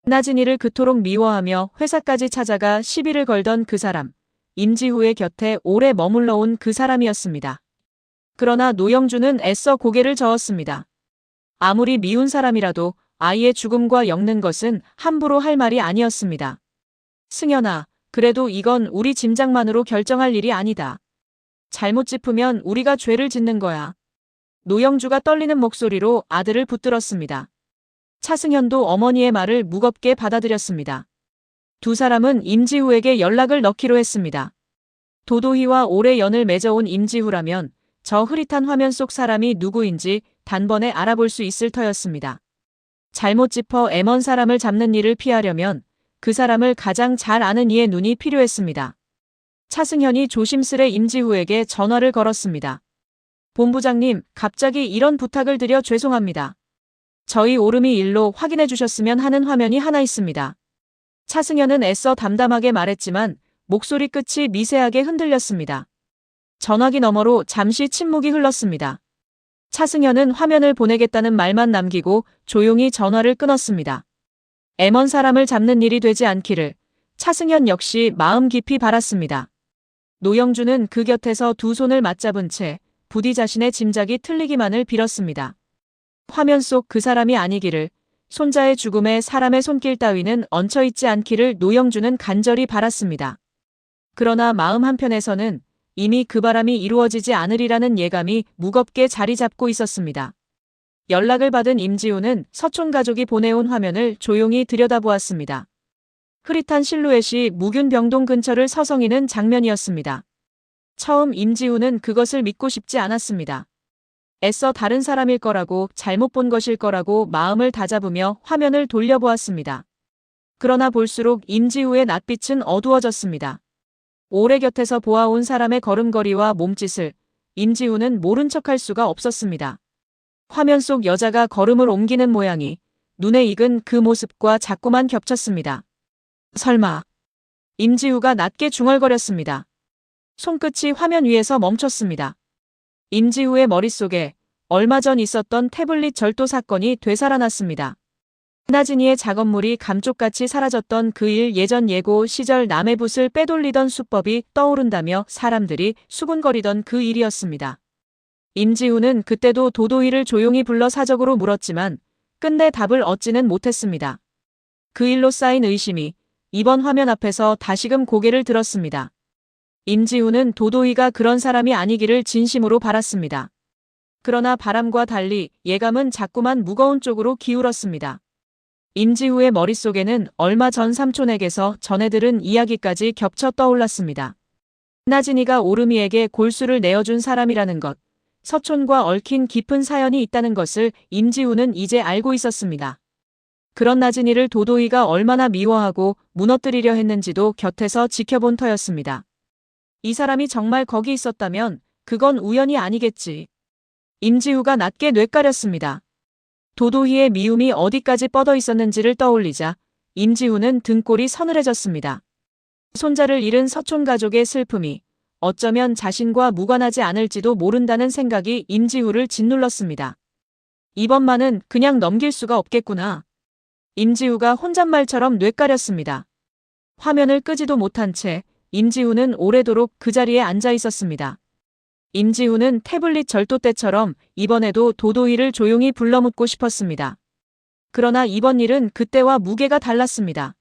나진이를 그토록 미워하며 회사까지 찾아가 시비를 걸던 그 사람, 임지후의 곁에 오래 머물러 온 그 사람이었습니다. 그러나 노영주는 애써 고개를 저었습니다. 아무리 미운 사람이라도 아이의 죽음과 엮는 것은 함부로 할 말이 아니었습니다. 승현아, 그래도 이건 우리 짐작만으로 결정할 일이 아니다. 잘못 짚으면 우리가 죄를 짓는 거야. 노영주가 떨리는 목소리로 아들을 붙들었습니다. 차승현도 어머니의 말을 무겁게 받아들였습니다. 두 사람은 임지후에게 연락을 넣기로 했습니다. 도도희와 오래 연을 맺어온 임지후라면 저 흐릿한 화면 속 사람이 누구인지 단번에 알아볼 수 있을 터였습니다. 잘못 짚어 애먼 사람을 잡는 일을 피하려면 그 사람을 가장 잘 아는 이의 눈이 필요했습니다. 차승현이 조심스레 임지후에게 전화를 걸었습니다. 본부장님, 갑자기 이런 부탁을 드려 죄송합니다. 저희 오름이 일로 확인해 주셨으면 하는 화면이 하나 있습니다. 차승현은 애써 담담하게 말했지만 목소리 끝이 미세하게 흔들렸습니다. 전화기 너머로 잠시 침묵이 흘렀습니다. 차승현은 화면을 보내겠다는 말만 남기고 조용히 전화를 끊었습니다. 애먼 사람을 잡는 일이 되지 않기를 차승현 역시 마음 깊이 바랐습니다. 노영주는 그 곁에서 두 손을 맞잡은 채 부디 자신의 짐작이 틀리기만을 빌었습니다. 화면 속 그 사람이 아니기를, 손자의 죽음에 사람의 손길 따위는 얹혀있지 않기를 노영주는 간절히 바랐습니다. 그러나 마음 한편에서는 이미 그 바람이 이루어지지 않으리라는 예감이 무겁게 자리 잡고 있었습니다. 연락을 받은 임지우는 서촌 가족이 보내온 화면을 조용히 들여다보았습니다. 흐릿한 실루엣이 무균병동 근처를 서성이는 장면이었습니다. 처음 임지우는 그것을 믿고 싶지 않았습니다. 애써 다른 사람일 거라고, 잘못 본 것일 거라고 마음을 다잡으며 화면을 돌려보았습니다. 그러나 볼수록 임지우의 낯빛은 어두워졌습니다. 오래 곁에서 보아온 사람의 걸음걸이와 몸짓을 임지우는 모른 척할 수가 없었습니다. 화면 속 여자가 걸음을 옮기는 모양이 눈에 익은 그 모습과 자꾸만 겹쳤습니다. 설마. 임지우가 낮게 중얼거렸습니다. 손끝이 화면 위에서 멈췄습니다. 임지우의 머릿속에 얼마 전 있었던 태블릿 절도 사건이 되살아났습니다. 나진이의 작업물이 감쪽같이 사라졌던 그 일, 예전 예고 시절 남의 붓을 빼돌리던 수법이 떠오른다며 사람들이 수군거리던 그 일이었습니다. 임지우는 그때도 도도희를 조용히 불러 사적으로 물었지만 끝내 답을 얻지는 못했습니다. 그 일로 쌓인 의심이 이번 화면 앞에서 다시금 고개를 들었습니다. 임지우는 도도희가 그런 사람이 아니기를 진심으로 바랐습니다. 그러나 바람과 달리 예감은 자꾸만 무거운 쪽으로 기울었습니다. 임지우의 머릿속에는 얼마 전 삼촌에게서 전해 들은 이야기까지 겹쳐 떠올랐습니다. 나진이가 오름이에게 골수를 내어준 사람이라는 것, 서촌과 얽힌 깊은 사연이 있다는 것을 임지우는 이제 알고 있었습니다. 그런 나진이를 도도이가 얼마나 미워하고 무너뜨리려 했는지도 곁에서 지켜본 터였습니다. 이 사람이 정말 거기 있었다면 그건 우연이 아니겠지. 임지우가 낮게 뇌까렸습니다. 도도희의 미움이 어디까지 뻗어 있었는지를 떠올리자 임지우는 등골이 서늘해졌습니다. 손자를 잃은 서촌 가족의 슬픔이 어쩌면 자신과 무관하지 않을지도 모른다는 생각이 임지우를 짓눌렀습니다. 이번만은 그냥 넘길 수가 없겠구나. 임지우가 혼잣말처럼 뇌까렸습니다. 화면을 끄지도 못한 채 임지우는 오래도록 그 자리에 앉아 있었습니다. 임지우는 태블릿 절도 때처럼 이번에도 도도이를 조용히 불러묻고 싶었습니다. 그러나 이번 일은 그때와 무게가 달랐습니다.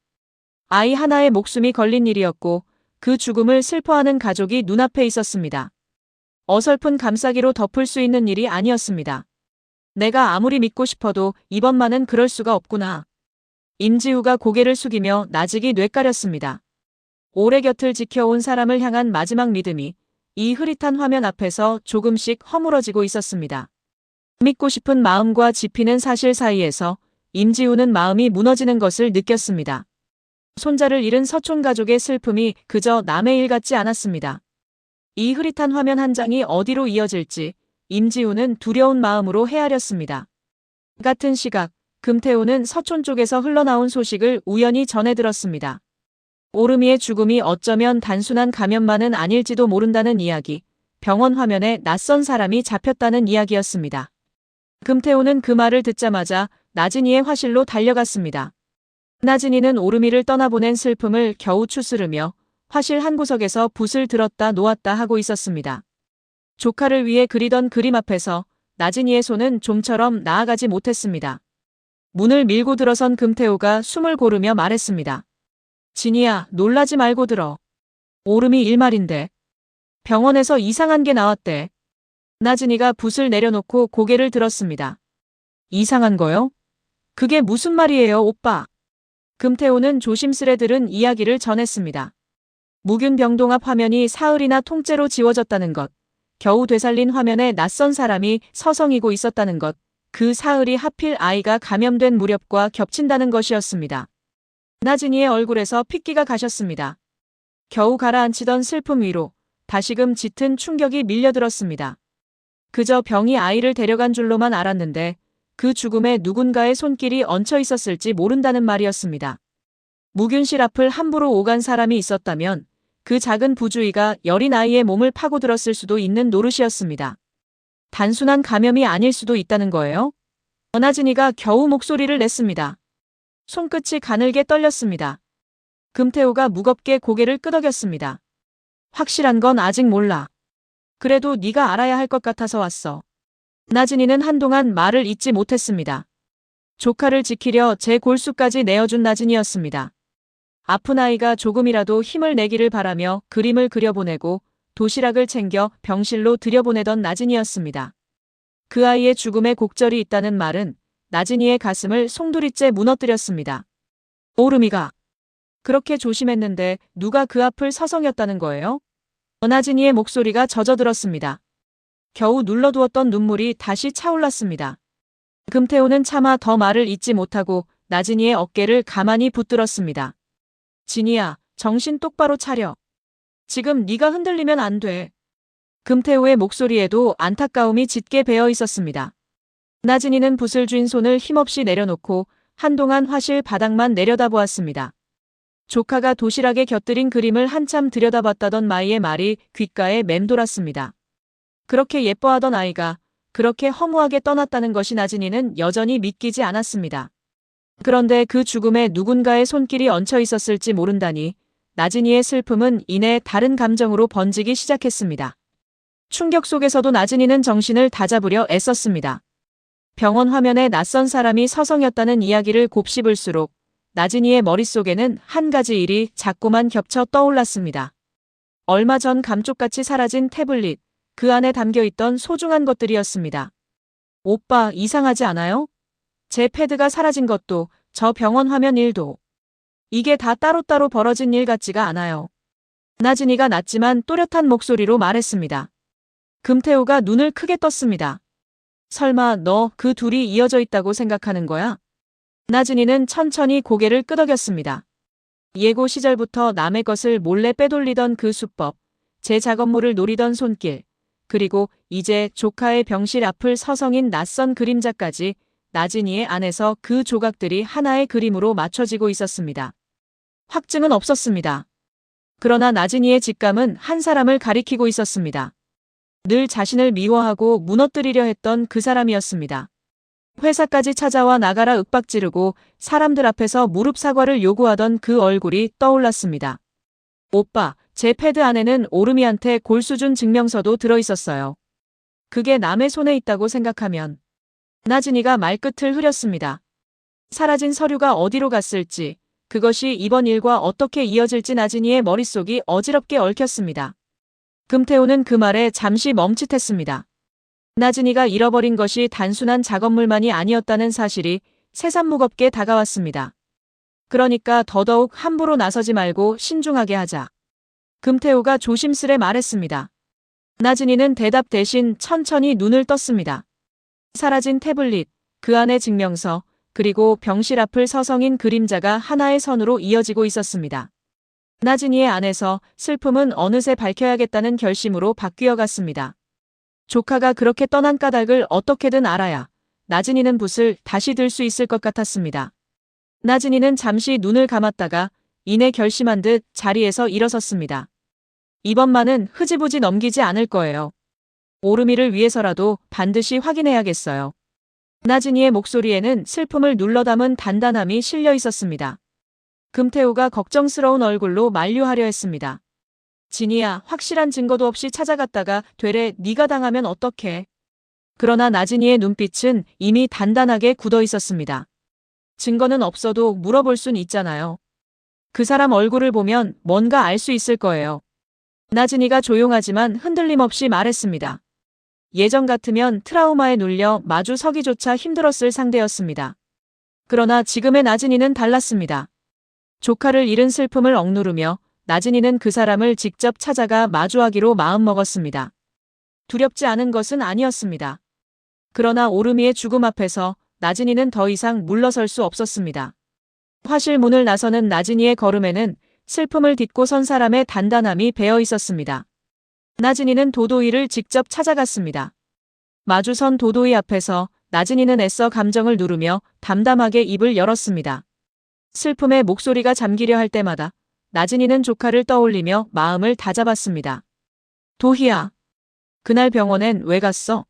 아이 하나의 목숨이 걸린 일이었고 그 죽음을 슬퍼하는 가족이 눈앞에 있었습니다. 어설픈 감싸기로 덮을 수 있는 일이 아니었습니다. 내가 아무리 믿고 싶어도 이번만은 그럴 수가 없구나. 임지우가 고개를 숙이며 나직이 뇌까렸습니다. 오래 곁을 지켜온 사람을 향한 마지막 믿음이 이 흐릿한 화면 앞에서 조금씩 허물어지고 있었습니다. 믿고 싶은 마음과 지피는 사실 사이에서 임지우는 마음이 무너지는 것을 느꼈습니다. 손자를 잃은 서촌 가족의 슬픔이 그저 남의 일 같지 않았습니다. 이 흐릿한 화면 한 장이 어디로 이어질지 임지우는 두려운 마음으로 헤아렸습니다. 같은 시각 금태우는 서촌 쪽에서 흘러나온 소식을 우연히 전해 들었습니다. 오름이의 죽음이 어쩌면 단순한 감염만은 아닐지도 모른다는 이야기, 병원 화면에 낯선 사람이 잡혔다는 이야기였습니다. 금태우는 그 말을 듣자마자 나진이의 화실로 달려갔습니다. 나진이는 오름이를 떠나보낸 슬픔을 겨우 추스르며 화실 한 구석에서 붓을 들었다 놓았다 하고 있었습니다. 조카를 위해 그리던 그림 앞에서 나진이의 손은 좀처럼 나아가지 못했습니다. 문을 밀고 들어선 금태우가 숨을 고르며 말했습니다. 진이야, 놀라지 말고 들어. 오름이 일말인데. 병원에서 이상한 게 나왔대. 나진이가 붓을 내려놓고 고개를 들었습니다. 이상한 거요? 그게 무슨 말이에요, 오빠? 금태우는 조심스레 들은 이야기를 전했습니다. 무균병동 앞 화면이 사흘이나 통째로 지워졌다는 것, 겨우 되살린 화면에 낯선 사람이 서성이고 있었다는 것, 그 사흘이 하필 아이가 감염된 무렵과 겹친다는 것이었습니다. 나진이의 얼굴에서 핏기가 가셨습니다. 겨우 가라앉히던 슬픔 위로 다시금 짙은 충격이 밀려들었습니다. 그저 병이 아이를 데려간 줄로만 알았는데 그 죽음에 누군가의 손길이 얹혀 있었을지 모른다는 말이었습니다. 무균실 앞을 함부로 오간 사람이 있었다면 그 작은 부주의가 여린 아이의 몸을 파고들었을 수도 있는 노릇이었습니다. 단순한 감염이 아닐 수도 있다는 거예요? 나진이가 겨우 목소리를 냈습니다. 손끝이 가늘게 떨렸습니다. 금태우가 무겁게 고개를 끄덕였습니다. 확실한 건 아직 몰라. 그래도 네가 알아야 할 것 같아서 왔어. 나진이는 한동안 말을 잇지 못했습니다. 조카를 지키려 제 골수까지 내어준 나진이었습니다. 아픈 아이가 조금이라도 힘을 내기를 바라며 그림을 그려보내고 도시락을 챙겨 병실로 들여보내던 나진이었습니다. 그 아이의 죽음에 곡절이 있다는 말은 나진이의 가슴을 송두리째 무너뜨렸습니다. 오름이가 그렇게 조심했는데 누가 그 앞을 서성였다는 거예요? 나진이의 목소리가 젖어들었습니다. 겨우 눌러두었던 눈물이 다시 차올랐습니다. 금태우는 차마 더 말을 잇지 못하고 나진이의 어깨를 가만히 붙들었습니다. 진이야, 정신 똑바로 차려. 지금 네가 흔들리면 안 돼. 금태우의 목소리에도 안타까움이 짙게 배어 있었습니다. 나진이는 붓을 쥔 손을 힘없이 내려놓고 한동안 화실 바닥만 내려다보았습니다. 조카가 도시락에 곁들인 그림을 한참 들여다봤다던 마이의 말이 귓가에 맴돌았습니다. 그렇게 예뻐하던 아이가 그렇게 허무하게 떠났다는 것이 나진이는 여전히 믿기지 않았습니다. 그런데 그 죽음에 누군가의 손길이 얹혀 있었을지 모른다니 나진이의 슬픔은 이내 다른 감정으로 번지기 시작했습니다. 충격 속에서도 나진이는 정신을 다잡으려 애썼습니다. 병원 화면에 낯선 사람이 서성였다는 이야기를 곱씹을수록 나진이의 머릿속에는 한 가지 일이 자꾸만 겹쳐 떠올랐습니다. 얼마 전 감쪽같이 사라진 태블릿, 그 안에 담겨있던 소중한 것들이었습니다. 오빠, 이상하지 않아요? 제 패드가 사라진 것도, 저 병원 화면 일도. 이게 다 따로따로 벌어진 일 같지가 않아요. 나진이가 낮지만 또렷한 목소리로 말했습니다. 금태우가 눈을 크게 떴습니다. 설마 너 그 둘이 이어져 있다고 생각하는 거야? 나진이는 천천히 고개를 끄덕였습니다. 예고 시절부터 남의 것을 몰래 빼돌리던 그 수법, 제 작업물을 노리던 손길, 그리고 이제 조카의 병실 앞을 서성인 낯선 그림자까지 나진이의 안에서 그 조각들이 하나의 그림으로 맞춰지고 있었습니다. 확증은 없었습니다. 그러나 나진이의 직감은 한 사람을 가리키고 있었습니다. 늘 자신을 미워하고 무너뜨리려 했던 그 사람이었습니다. 회사까지 찾아와 나가라 윽박지르고 사람들 앞에서 무릎 사과를 요구하던 그 얼굴이 떠올랐습니다. 오빠, 제 패드 안에는 오르미한테 골수 준 증명서도 들어있었어요. 그게 남의 손에 있다고 생각하면. 나진이가 말끝을 흐렸습니다. 사라진 서류가 어디로 갔을지, 그것이 이번 일과 어떻게 이어질지 나진이의 머릿속이 어지럽게 얽혔습니다. 금태호는 그 말에 잠시 멈칫했습니다. 나진이가 잃어버린 것이 단순한 작업물만이 아니었다는 사실이 새삼무겁게 다가왔습니다. 그러니까 더더욱 함부로 나서지 말고 신중하게 하자. 금태호가 조심스레 말했습니다. 나진이는 대답 대신 천천히 눈을 떴습니다. 사라진 태블릿, 그 안의 증명서, 그리고 병실 앞을 서성인 그림자가 하나의 선으로 이어지고 있었습니다. 나진이의 안에서 슬픔은 어느새 밝혀야겠다는 결심으로 바뀌어 갔습니다. 조카가 그렇게 떠난 까닭을 어떻게든 알아야 나진이는 붓을 다시 들 수 있을 것 같았습니다. 나진이는 잠시 눈을 감았다가 이내 결심한 듯 자리에서 일어섰습니다. 이번만은 흐지부지 넘기지 않을 거예요. 오르미를 위해서라도 반드시 확인해야겠어요. 나진이의 목소리에는 슬픔을 눌러 담은 단단함이 실려 있었습니다. 금태호가 걱정스러운 얼굴로 만류하려 했습니다. 진이야, 확실한 증거도 없이 찾아갔다가 되레 네가 당하면 어떡해. 그러나 나진이의 눈빛은 이미 단단하게 굳어 있었습니다. 증거는 없어도 물어볼 순 있잖아요. 그 사람 얼굴을 보면 뭔가 알 수 있을 거예요. 나진이가 조용하지만 흔들림 없이 말했습니다. 예전 같으면 트라우마에 눌려 마주 서기조차 힘들었을 상대였습니다. 그러나 지금의 나진이는 달랐습니다. 조카를 잃은 슬픔을 억누르며 나진이는 그 사람을 직접 찾아가 마주하기로 마음먹었습니다. 두렵지 않은 것은 아니었습니다. 그러나 오르미의 죽음 앞에서 나진이는 더 이상 물러설 수 없었습니다. 화실문을 나서는 나진이의 걸음에는 슬픔을 딛고 선 사람의 단단함이 배어 있었습니다. 나진이는 도도이를 직접 찾아갔습니다. 마주선 도도이 앞에서 나진이는 애써 감정을 누르며 담담하게 입을 열었습니다. 슬픔의 목소리가 잠기려 할 때마다 나진이는 조카를 떠올리며 마음을 다잡았습니다. 도희야, 그날 병원엔 왜 갔어?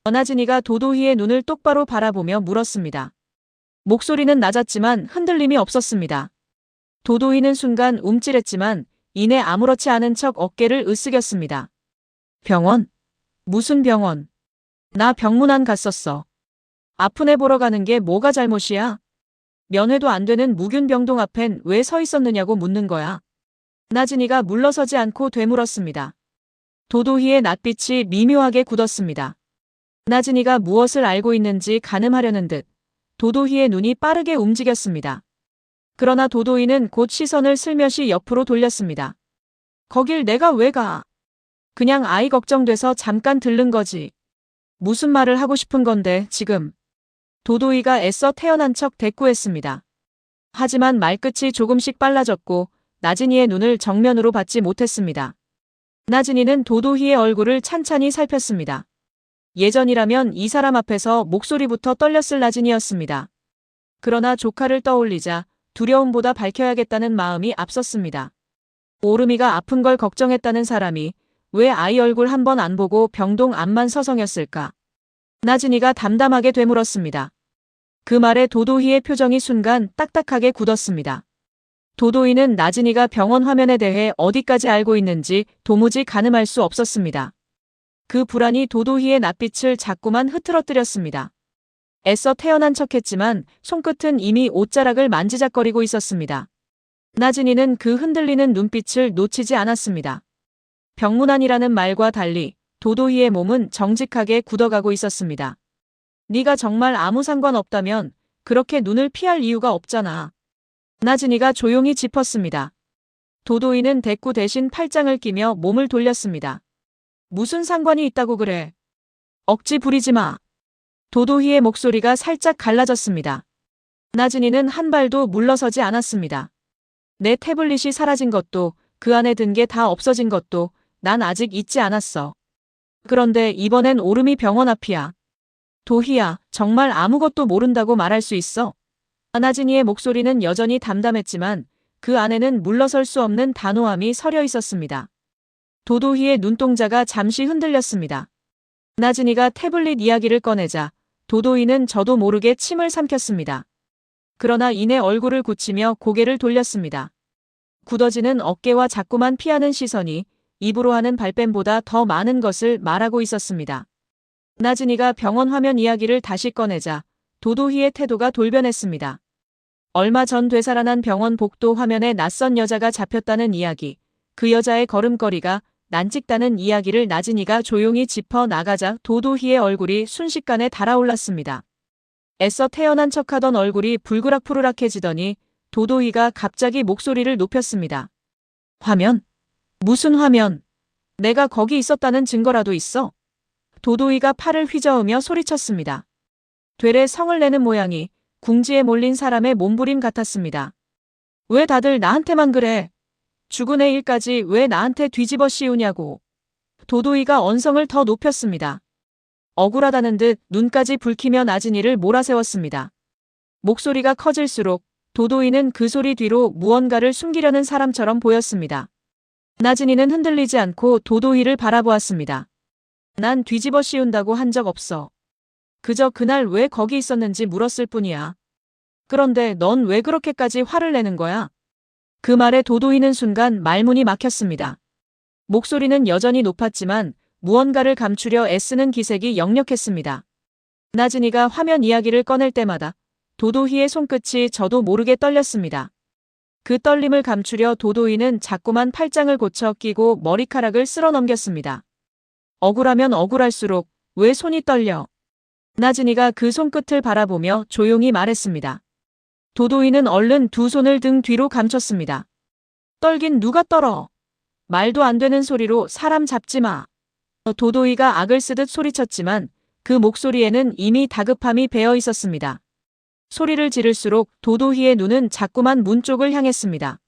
나진이가 도도희의 눈을 똑바로 바라보며 물었습니다. 목소리는 낮았지만 흔들림이 없었습니다. 도도희는 순간 움찔했지만 이내 아무렇지 않은 척 어깨를 으쓱였습니다. 병원? 무슨 병원? 나 병문안 갔었어. 아픈 애 보러 가는 게 뭐가 잘못이야? 면회도 안 되는 무균병동 앞엔 왜 서 있었느냐고 묻는 거야. 나진이가 물러서지 않고 되물었습니다. 도도희의 낯빛이 미묘하게 굳었습니다. 나진이가 무엇을 알고 있는지 가늠하려는 듯 도도희의 눈이 빠르게 움직였습니다. 그러나 도도희는 곧 시선을 슬며시 옆으로 돌렸습니다. 거길 내가 왜 가? 그냥 아이 걱정돼서 잠깐 들른 거지. 무슨 말을 하고 싶은 건데 지금. 도도희가 애써 태어난 척 대꾸했습니다. 하지만 말끝이 조금씩 빨라졌고 나진이의 눈을 정면으로 받지 못했습니다. 나진이는 도도희의 얼굴을 찬찬히 살폈습니다. 예전이라면 이 사람 앞에서 목소리부터 떨렸을 나진이었습니다. 그러나 조카를 떠올리자 두려움보다 밝혀야겠다는 마음이 앞섰습니다. 오르미가 아픈 걸 걱정했다는 사람이 왜 아이 얼굴 한 번 안 보고 병동 앞만 서성였을까? 나진이가 담담하게 되물었습니다. 그 말에 도도희의 표정이 순간 딱딱하게 굳었습니다. 도도희는 나진이가 병원 화면에 대해 어디까지 알고 있는지 도무지 가늠할 수 없었습니다. 그 불안이 도도희의 낯빛을 자꾸만 흐트러뜨렸습니다. 애써 태어난 척했지만 손끝은 이미 옷자락을 만지작거리고 있었습니다. 나진이는 그 흔들리는 눈빛을 놓치지 않았습니다. 병문안이라는 말과 달리 도도희의 몸은 정직하게 굳어가고 있었습니다. 네가 정말 아무 상관없다면 그렇게 눈을 피할 이유가 없잖아. 나진이가 조용히 짚었습니다. 도도희는 대꾸 대신 팔짱을 끼며 몸을 돌렸습니다. 무슨 상관이 있다고 그래? 억지 부리지 마. 도도희의 목소리가 살짝 갈라졌습니다. 나진이는 한 발도 물러서지 않았습니다. 내 태블릿이 사라진 것도, 그 안에 든 게 다 없어진 것도 난 아직 잊지 않았어. 그런데 이번엔 오름이 병원 앞이야. 도희야, 정말 아무것도 모른다고 말할 수 있어? 나진이의 목소리는 여전히 담담했지만 그 안에는 물러설 수 없는 단호함이 서려 있었습니다. 도도희의 눈동자가 잠시 흔들렸습니다. 나진이가 태블릿 이야기를 꺼내자 도도희는 저도 모르게 침을 삼켰습니다. 그러나 이내 얼굴을 굳히며 고개를 돌렸습니다. 굳어지는 어깨와 자꾸만 피하는 시선이 입으로 하는 발뺌보다 더 많은 것을 말하고 있었습니다. 나진이가 병원 화면 이야기를 다시 꺼내자 도도희의 태도가 돌변했습니다. 얼마 전 되살아난 병원 복도 화면에 낯선 여자가 잡혔다는 이야기, 그 여자의 걸음걸이가 난찍다는 이야기를 나진이가 조용히 짚어 나가자 도도희의 얼굴이 순식간에 달아올랐습니다. 애써 태연한 척하던 얼굴이 불그락푸르락해지더니 도도희가 갑자기 목소리를 높였습니다. 화면? 무슨 화면? 내가 거기 있었다는 증거라도 있어? 도도희가 팔을 휘저으며 소리쳤습니다. 되레 성을 내는 모양이 궁지에 몰린 사람의 몸부림 같았습니다. 왜 다들 나한테만 그래? 죽은 애 일까지 왜 나한테 뒤집어 씌우냐고. 도도희가 언성을 더 높였습니다. 억울하다는 듯 눈까지 붉히며 나진이를 몰아세웠습니다. 목소리가 커질수록 도도희는 그 소리 뒤로 무언가를 숨기려는 사람처럼 보였습니다. 나진이는 흔들리지 않고 도도희를 바라보았습니다. 난 뒤집어 씌운다고 한 적 없어. 그저 그날 왜 거기 있었는지 물었을 뿐이야. 그런데 넌 왜 그렇게까지 화를 내는 거야? 그 말에 도도희는 순간 말문이 막혔습니다. 목소리는 여전히 높았지만 무언가를 감추려 애쓰는 기색이 역력했습니다. 나진이가 화면 이야기를 꺼낼 때마다 도도희의 손끝이 저도 모르게 떨렸습니다. 그 떨림을 감추려 도도희는 자꾸만 팔짱을 고쳐 끼고 머리카락을 쓸어 넘겼습니다. 억울하면 억울할수록 왜 손이 떨려? 나진이가 그 손끝을 바라보며 조용히 말했습니다. 도도희는 얼른 두 손을 등 뒤로 감췄습니다. 떨긴 누가 떨어? 말도 안 되는 소리로 사람 잡지 마. 도도희가 악을 쓰듯 소리쳤지만 그 목소리에는 이미 다급함이 배어 있었습니다. 소리를 지를수록 도도희의 눈은 자꾸만 문 쪽을 향했습니다.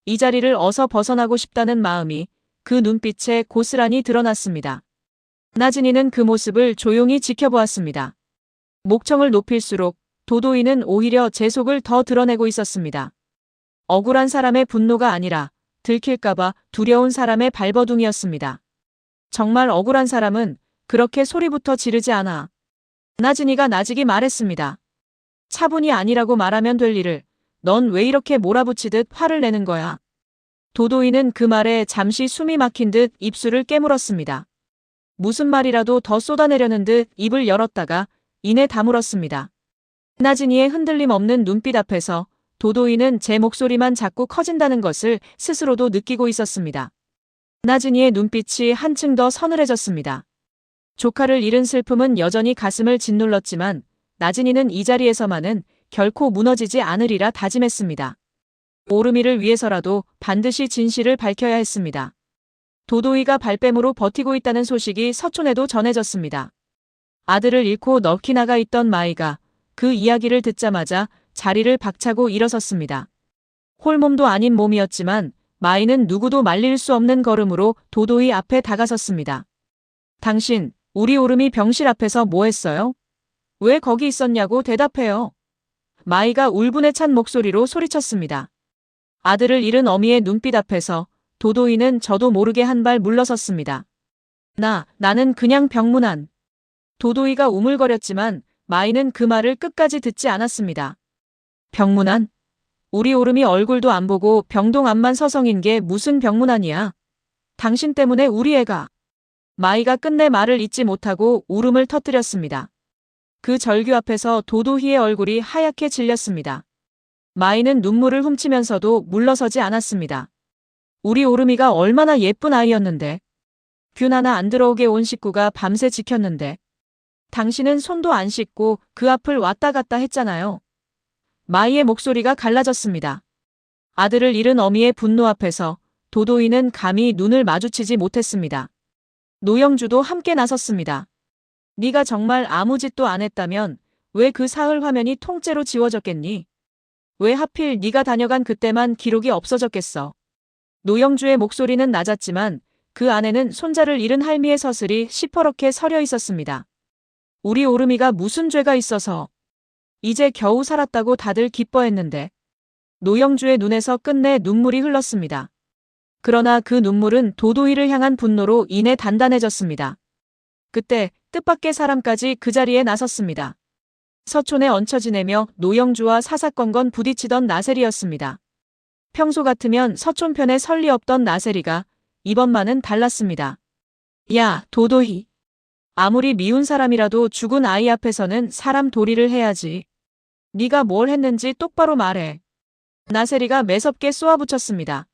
이 자리를 어서 벗어나고 싶다는 마음이 그 눈빛에 고스란히 드러났습니다. 나진이는 그 모습을 조용히 지켜보았습니다. 목청을 높일수록 도도희는 오히려 제 속을 더 드러내고 있었습니다. 억울한 사람의 분노가 아니라 들킬까봐 두려운 사람의 발버둥이었습니다. 정말 억울한 사람은 그렇게 소리부터 지르지 않아. 나진이가 나직이 말했습니다. 차분이 아니라고 말하면 될 일을 넌 왜 이렇게 몰아붙이듯 화를 내는 거야? 도도희는 그 말에 잠시 숨이 막힌 듯 입술을 깨물었습니다. 무슨 말이라도 더 쏟아내려는 듯 입을 열었다가 이내 다물었습니다. 나진이의 흔들림 없는 눈빛 앞에서 도도희는 제 목소리만 자꾸 커진다는 것을 스스로도 느끼고 있었습니다. 나진이의 눈빛이 한층 더 서늘해졌습니다. 조카를 잃은 슬픔은 여전히 가슴을 짓눌렀지만 나진이는 이 자리에서만은 결코 무너지지 않으리라 다짐했습니다. 오르미를 위해서라도 반드시 진실을 밝혀야 했습니다. 도도희가 발뺌으로 버티고 있다는 소식이 서촌에도 전해졌습니다. 아들을 잃고 넋이 나가 있던 마이가 그 이야기를 듣자마자 자리를 박차고 일어섰습니다. 홀몸도 아닌 몸이었지만 마이는 누구도 말릴 수 없는 걸음으로 도도희 앞에 다가섰습니다. 당신, 우리 오름이 병실 앞에서 뭐 했어요? 왜 거기 있었냐고 대답해요. 마이가 울분에 찬 목소리로 소리쳤습니다. 아들을 잃은 어미의 눈빛 앞에서 도도희는 저도 모르게 한 발 물러섰습니다. 나는 그냥 병문안. 도도희가 우물거렸지만 마이는 그 말을 끝까지 듣지 않았습니다. 병문안? 우리 오름이 얼굴도 안 보고 병동 앞만 서성인 게 무슨 병문안이야. 당신 때문에 우리 애가. 마이가 끝내 말을 잇지 못하고 울음을 터뜨렸습니다. 그 절규 앞에서 도도희의 얼굴이 하얗게 질렸습니다. 마이는 눈물을 훔치면서도 물러서지 않았습니다. 우리 오름이가 얼마나 예쁜 아이였는데. 균 하나 안 들어오게 온 식구가 밤새 지켰는데. 당신은 손도 안 씻고 그 앞을 왔다 갔다 했잖아요. 마이의 목소리가 갈라졌습니다. 아들을 잃은 어미의 분노 앞에서 도도희는 감히 눈을 마주치지 못했습니다. 노영주도 함께 나섰습니다. 네가 정말 아무 짓도 안 했다면 왜 그 사흘 화면이 통째로 지워졌겠니? 왜 하필 네가 다녀간 그때만 기록이 없어졌겠어? 노영주의 목소리는 낮았지만 그 안에는 손자를 잃은 할미의 서슬이 시퍼렇게 서려 있었습니다. 우리 오름이가 무슨 죄가 있어서 이제 겨우 살았다고 다들 기뻐했는데. 노영주의 눈에서 끝내 눈물이 흘렀습니다. 그러나 그 눈물은 도도이를 향한 분노로 인해 단단해졌습니다. 그때 뜻밖의 사람까지 그 자리에 나섰습니다. 서촌에 얹혀 지내며 노영주와 사사건건 부딪히던 나세리였습니다. 평소 같으면 서촌편에 설 리 없던 나세리가 이번만은 달랐습니다. 야, 도도이. 아무리 미운 사람이라도 죽은 아이 앞에서는 사람 도리를 해야지. 네가 뭘 했는지 똑바로 말해. 나세리가 매섭게 쏘아붙였습니다.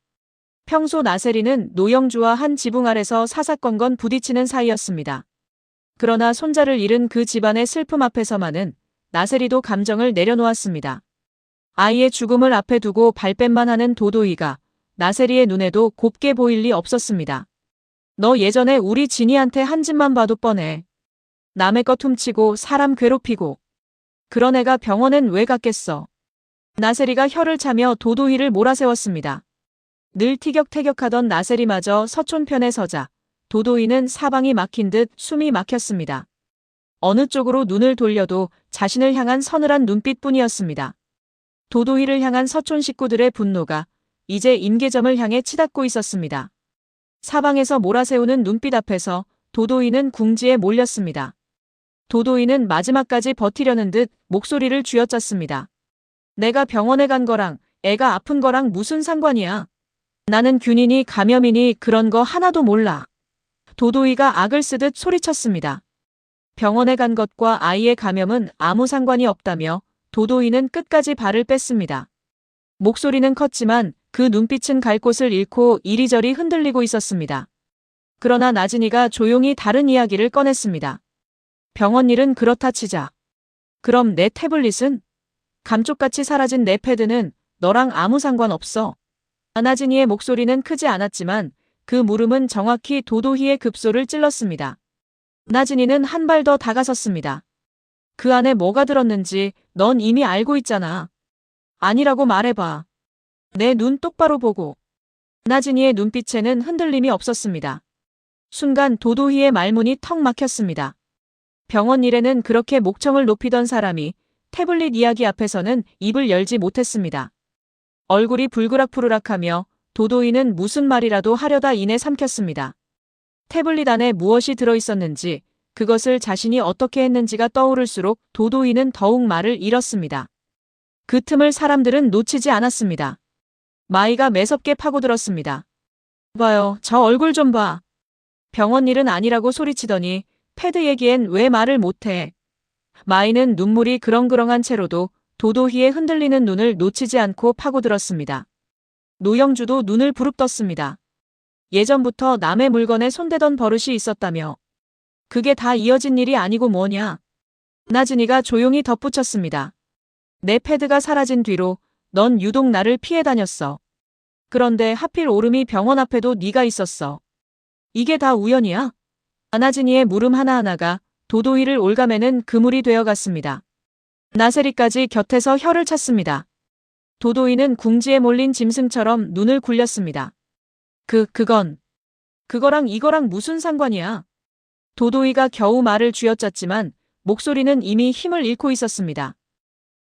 평소 나세리는 노영주와 한 지붕 아래서 사사건건 부딪히는 사이였습니다. 그러나 손자를 잃은 그 집안의 슬픔 앞에서만은 나세리도 감정을 내려놓았습니다. 아이의 죽음을 앞에 두고 발뺌만 하는 도도이가 나세리의 눈에도 곱게 보일 리 없었습니다. 너 예전에 우리 진이한테 한 짓만 봐도 뻔해. 남의 것 훔치고 사람 괴롭히고. 그런 애가 병원엔 왜 갔겠어. 나세리가 혀를 차며 도도이를 몰아세웠습니다. 늘 티격태격하던 나세리마저 서촌편에 서자 도도이는 사방이 막힌 듯 숨이 막혔습니다. 어느 쪽으로 눈을 돌려도 자신을 향한 서늘한 눈빛뿐이었습니다. 도도이를 향한 서촌 식구들의 분노가 이제 임계점을 향해 치닫고 있었습니다. 사방에서 몰아세우는 눈빛 앞에서 도도이는 궁지에 몰렸습니다. 도도이는 마지막까지 버티려는 듯 목소리를 쥐어짰습니다. 내가 병원에 간 거랑 애가 아픈 거랑 무슨 상관이야. 나는 균이니 감염이니 그런 거 하나도 몰라. 도도이가 악을 쓰듯 소리쳤습니다. 병원에 간 것과 아이의 감염은 아무 상관이 없다며 도도이는 끝까지 발을 뺐습니다. 목소리는 컸지만 그 눈빛은 갈 곳을 잃고 이리저리 흔들리고 있었습니다. 그러나 나진이가 조용히 다른 이야기를 꺼냈습니다. 병원 일은 그렇다 치자. 그럼 내 태블릿은? 감쪽같이 사라진 내 패드는 너랑 아무 상관없어. 나진이의 목소리는 크지 않았지만 그 물음은 정확히 도도희의 급소를 찔렀습니다. 나진이는 한 발 더 다가섰습니다. 그 안에 뭐가 들었는지 넌 이미 알고 있잖아. 아니라고 말해봐. 내 눈 똑바로 보고. 나진이의 눈빛에는 흔들림이 없었습니다. 순간 도도희의 말문이 턱 막혔습니다. 병원 일에는 그렇게 목청을 높이던 사람이 태블릿 이야기 앞에서는 입을 열지 못했습니다. 얼굴이 불그락푸르락하며 도도이는 무슨 말이라도 하려다 이내 삼켰습니다. 태블릿 안에 무엇이 들어있었는지, 그것을 자신이 어떻게 했는지가 떠오를수록 도도이는 더욱 말을 잃었습니다. 그 틈을 사람들은 놓치지 않았습니다. 마이가 매섭게 파고들었습니다. 봐요, 저 얼굴 좀 봐. 병원 일은 아니라고 소리치더니 패드 얘기엔 왜 말을 못해. 마이는 눈물이 그렁그렁한 채로도 도도희의 흔들리는 눈을 놓치지 않고 파고들었습니다. 노영주도 눈을 부릅떴습니다. 예전부터 남의 물건에 손대던 버릇이 있었다며. 그게 다 이어진 일이 아니고 뭐냐. 나진이가 조용히 덧붙였습니다. 내 패드가 사라진 뒤로 넌 유독 나를 피해 다녔어. 그런데 하필 오름이 병원 앞에도 네가 있었어. 이게 다 우연이야? 나진이의 물음 하나하나가 도도이를 올가매는 그물이 되어갔습니다. 나세리까지 곁에서 혀를 찼습니다. 도도이는 궁지에 몰린 짐승처럼 눈을 굴렸습니다. 그거랑 이거랑 무슨 상관이야? 도도이가 겨우 말을 쥐어짰지만 목소리는 이미 힘을 잃고 있었습니다.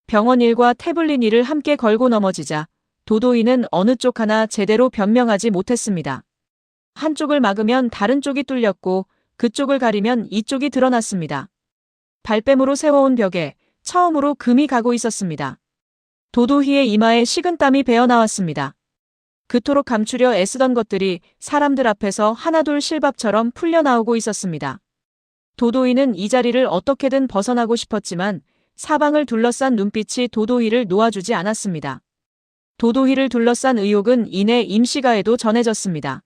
병원 일과 태블릿 일을 함께 걸고 넘어지자 도도이는 어느 쪽 하나 제대로 변명하지 못했습니다. 한쪽을 막으면 다른 쪽이 뚫렸고 그쪽을 가리면 이쪽이 드러났습니다. 발뺌으로 세워온 벽에 처음으로 금이 가고 있었습니다. 도도희의 이마에 식은땀이 배어나왔습니다. 그토록 감추려 애쓰던 것들이 사람들 앞에서 하나둘 실밥처럼 풀려나오고 있었습니다. 도도희는 이 자리를 어떻게든 벗어나고 싶었지만 사방을 둘러싼 눈빛이 도도희를 놓아주지 않았습니다. 도도희를 둘러싼 의혹은 이내 임시가에도 전해졌습니다.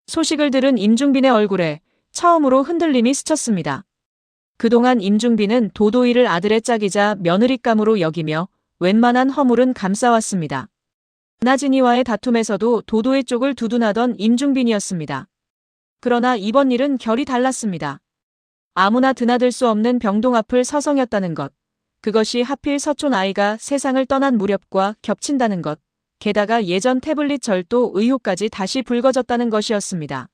소식을 들은 임중빈의 얼굴에 처음으로 흔들림이 스쳤습니다. 그동안 임중빈은 도도희를 아들의 짝이자 며느리감으로 여기며 웬만한 허물은 감싸왔습니다. 나진이와의 다툼에서도 도도의 쪽을 두둔하던 임중빈이었습니다. 그러나 이번 일은 결이 달랐습니다. 아무나 드나들 수 없는 병동 앞을 서성였다는 것, 그것이 하필 서촌 아이가 세상을 떠난 무렵과 겹친다는 것, 게다가 예전 태블릿 절도 의혹까지 다시 불거졌다는 것이었습니다.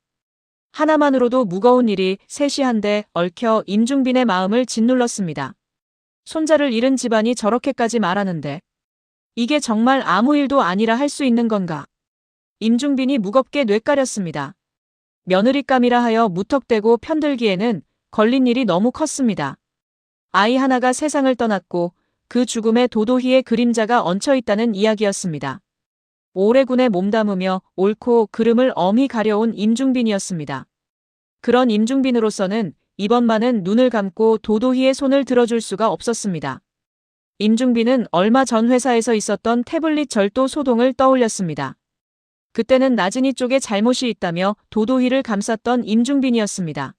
하나만으로도 무거운 일이 세시한데 얽혀 임중빈의 마음을 짓눌렀습니다. 손자를 잃은 집안이 저렇게까지 말하는데 이게 정말 아무 일도 아니라 할 수 있는 건가? 임중빈이 무겁게 뇌까렸습니다. 며느리감이라 하여 무턱대고 편들기에는 걸린 일이 너무 컸습니다. 아이 하나가 세상을 떠났고 그 죽음에 도도희의 그림자가 얹혀있다는 이야기였습니다. 오래군에 몸담으며 옳고 그름을 엄히 가려온 임중빈이었습니다. 그런 임중빈으로서는 이번만은 눈을 감고 도도희의 손을 들어줄 수가 없었습니다. 임중빈은 얼마 전 회사에서 있었던 태블릿 절도 소동을 떠올렸습니다. 그때는 나진이 쪽에 잘못이 있다며 도도희를 감쌌던 임중빈이었습니다.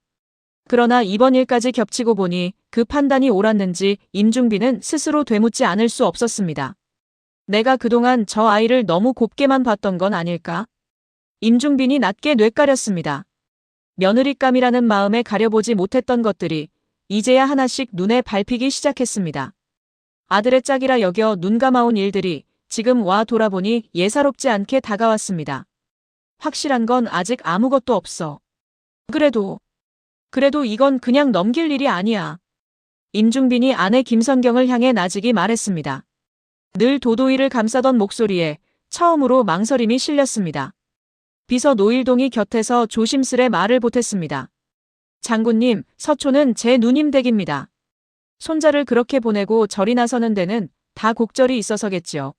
그러나 이번 일까지 겹치고 보니 그 판단이 옳았는지 임중빈은 스스로 되묻지 않을 수 없었습니다. 내가 그동안 저 아이를 너무 곱게만 봤던 건 아닐까? 임중빈이 낮게 뇌까렸습니다. 며느리감이라는 마음에 가려보지 못했던 것들이 이제야 하나씩 눈에 밟히기 시작했습니다. 아들의 짝이라 여겨 눈감아온 일들이 지금 와 돌아보니 예사롭지 않게 다가왔습니다. 확실한 건 아직 아무것도 없어. 그래도 이건 그냥 넘길 일이 아니야. 임중빈이 아내 김선경을 향해 나직이 말했습니다. 늘 도도희를 감싸던 목소리에 처음으로 망설임이 실렸습니다. 비서 노일동이 곁에서 조심스레 말을 보탰습니다. 장군님, 서초는 제 누님 댁입니다. 손자를 그렇게 보내고 절이 나서는 데는 다 곡절이 있어서겠지요.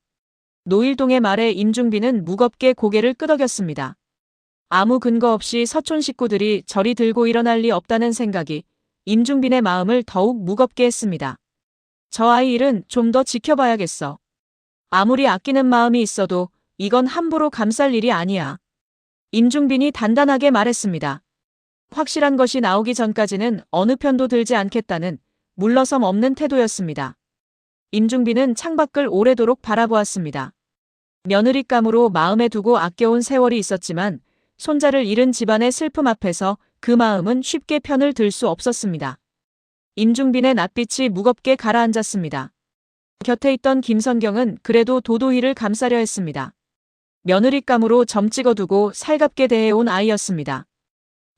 노일동의 말에 임중빈은 무겁게 고개를 끄덕였습니다. 아무 근거 없이 서촌 식구들이 절이 들고 일어날 리 없다는 생각이 임중빈의 마음을 더욱 무겁게 했습니다. 저 아이 일은 좀 더 지켜봐야겠어. 아무리 아끼는 마음이 있어도 이건 함부로 감쌀 일이 아니야. 임중빈이 단단하게 말했습니다. 확실한 것이 나오기 전까지는 어느 편도 들지 않겠다는 물러섬 없는 태도였습니다. 임중빈은 창밖을 오래도록 바라보았습니다. 며느리감으로 마음에 두고 아껴온 세월이 있었지만 손자를 잃은 집안의 슬픔 앞에서 그 마음은 쉽게 편을 들 수 없었습니다. 임중빈의 낯빛이 무겁게 가라앉았습니다. 곁에 있던 김선경은 그래도 도도희를 감싸려 했습니다. 며느리감으로 점 찍어두고 살갑게 대해온 아이였습니다.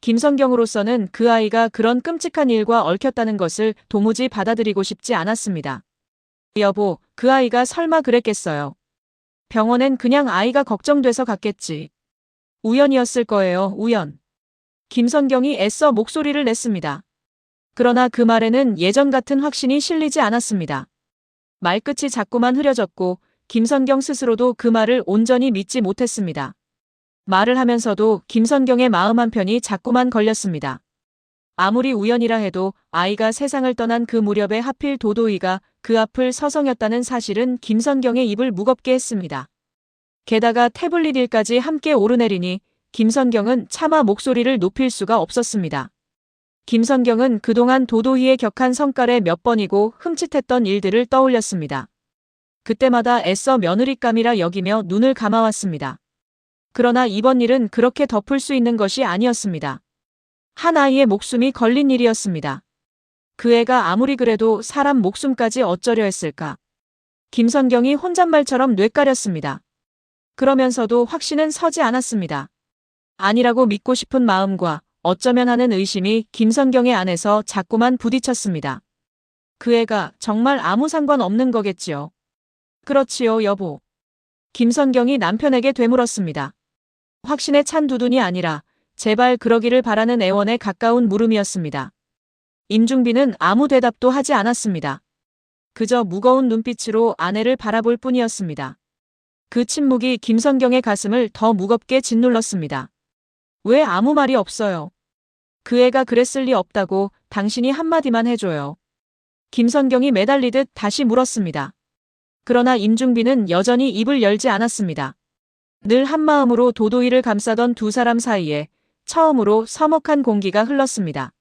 김선경으로서는 그 아이가 그런 끔찍한 일과 얽혔다는 것을 도무지 받아들이고 싶지 않았습니다. 여보, 그 아이가 설마 그랬겠어요. 병원엔 그냥 아이가 걱정돼서 갔겠지. 우연이었을 거예요, 우연. 김선경이 애써 목소리를 냈습니다. 그러나 그 말에는 예전 같은 확신이 실리지 않았습니다. 말끝이 자꾸만 흐려졌고 김선경 스스로도 그 말을 온전히 믿지 못했습니다. 말을 하면서도 김선경의 마음 한편이 자꾸만 걸렸습니다. 아무리 우연이라 해도 아이가 세상을 떠난 그 무렵에 하필 도도희가 그 앞을 서성였다는 사실은 김선경의 입을 무겁게 했습니다. 게다가 태블릿 일까지 함께 오르내리니 김선경은 차마 목소리를 높일 수가 없었습니다. 김선경은 그동안 도도희의 격한 성깔에 몇 번이고 흠칫했던 일들을 떠올렸습니다. 그때마다 애써 며느리감이라 여기며 눈을 감아왔습니다. 그러나 이번 일은 그렇게 덮을 수 있는 것이 아니었습니다. 한 아이의 목숨이 걸린 일이었습니다. 그 애가 아무리 그래도 사람 목숨까지 어쩌려 했을까. 김선경이 혼잣말처럼 뇌까렸습니다. 그러면서도 확신은 서지 않았습니다. 아니라고 믿고 싶은 마음과 어쩌면 하는 의심이 김선경의 안에서 자꾸만 부딪혔습니다. 그 애가 정말 아무 상관없는 거겠지요. 그렇지요, 여보. 김선경이 남편에게 되물었습니다. 확신에 찬 두둔이 아니라 제발 그러기를 바라는 애원에 가까운 물음이었습니다. 임중빈은 아무 대답도 하지 않았습니다. 그저 무거운 눈빛으로 아내를 바라볼 뿐이었습니다. 그 침묵이 김선경의 가슴을 더 무겁게 짓눌렀습니다. 왜 아무 말이 없어요? 그 애가 그랬을 리 없다고 당신이 한마디만 해줘요. 김선경이 매달리듯 다시 물었습니다. 그러나 임중빈은 여전히 입을 열지 않았습니다. 늘 한마음으로 도도희를 감싸던 두 사람 사이에 처음으로 서먹한 공기가 흘렀습니다.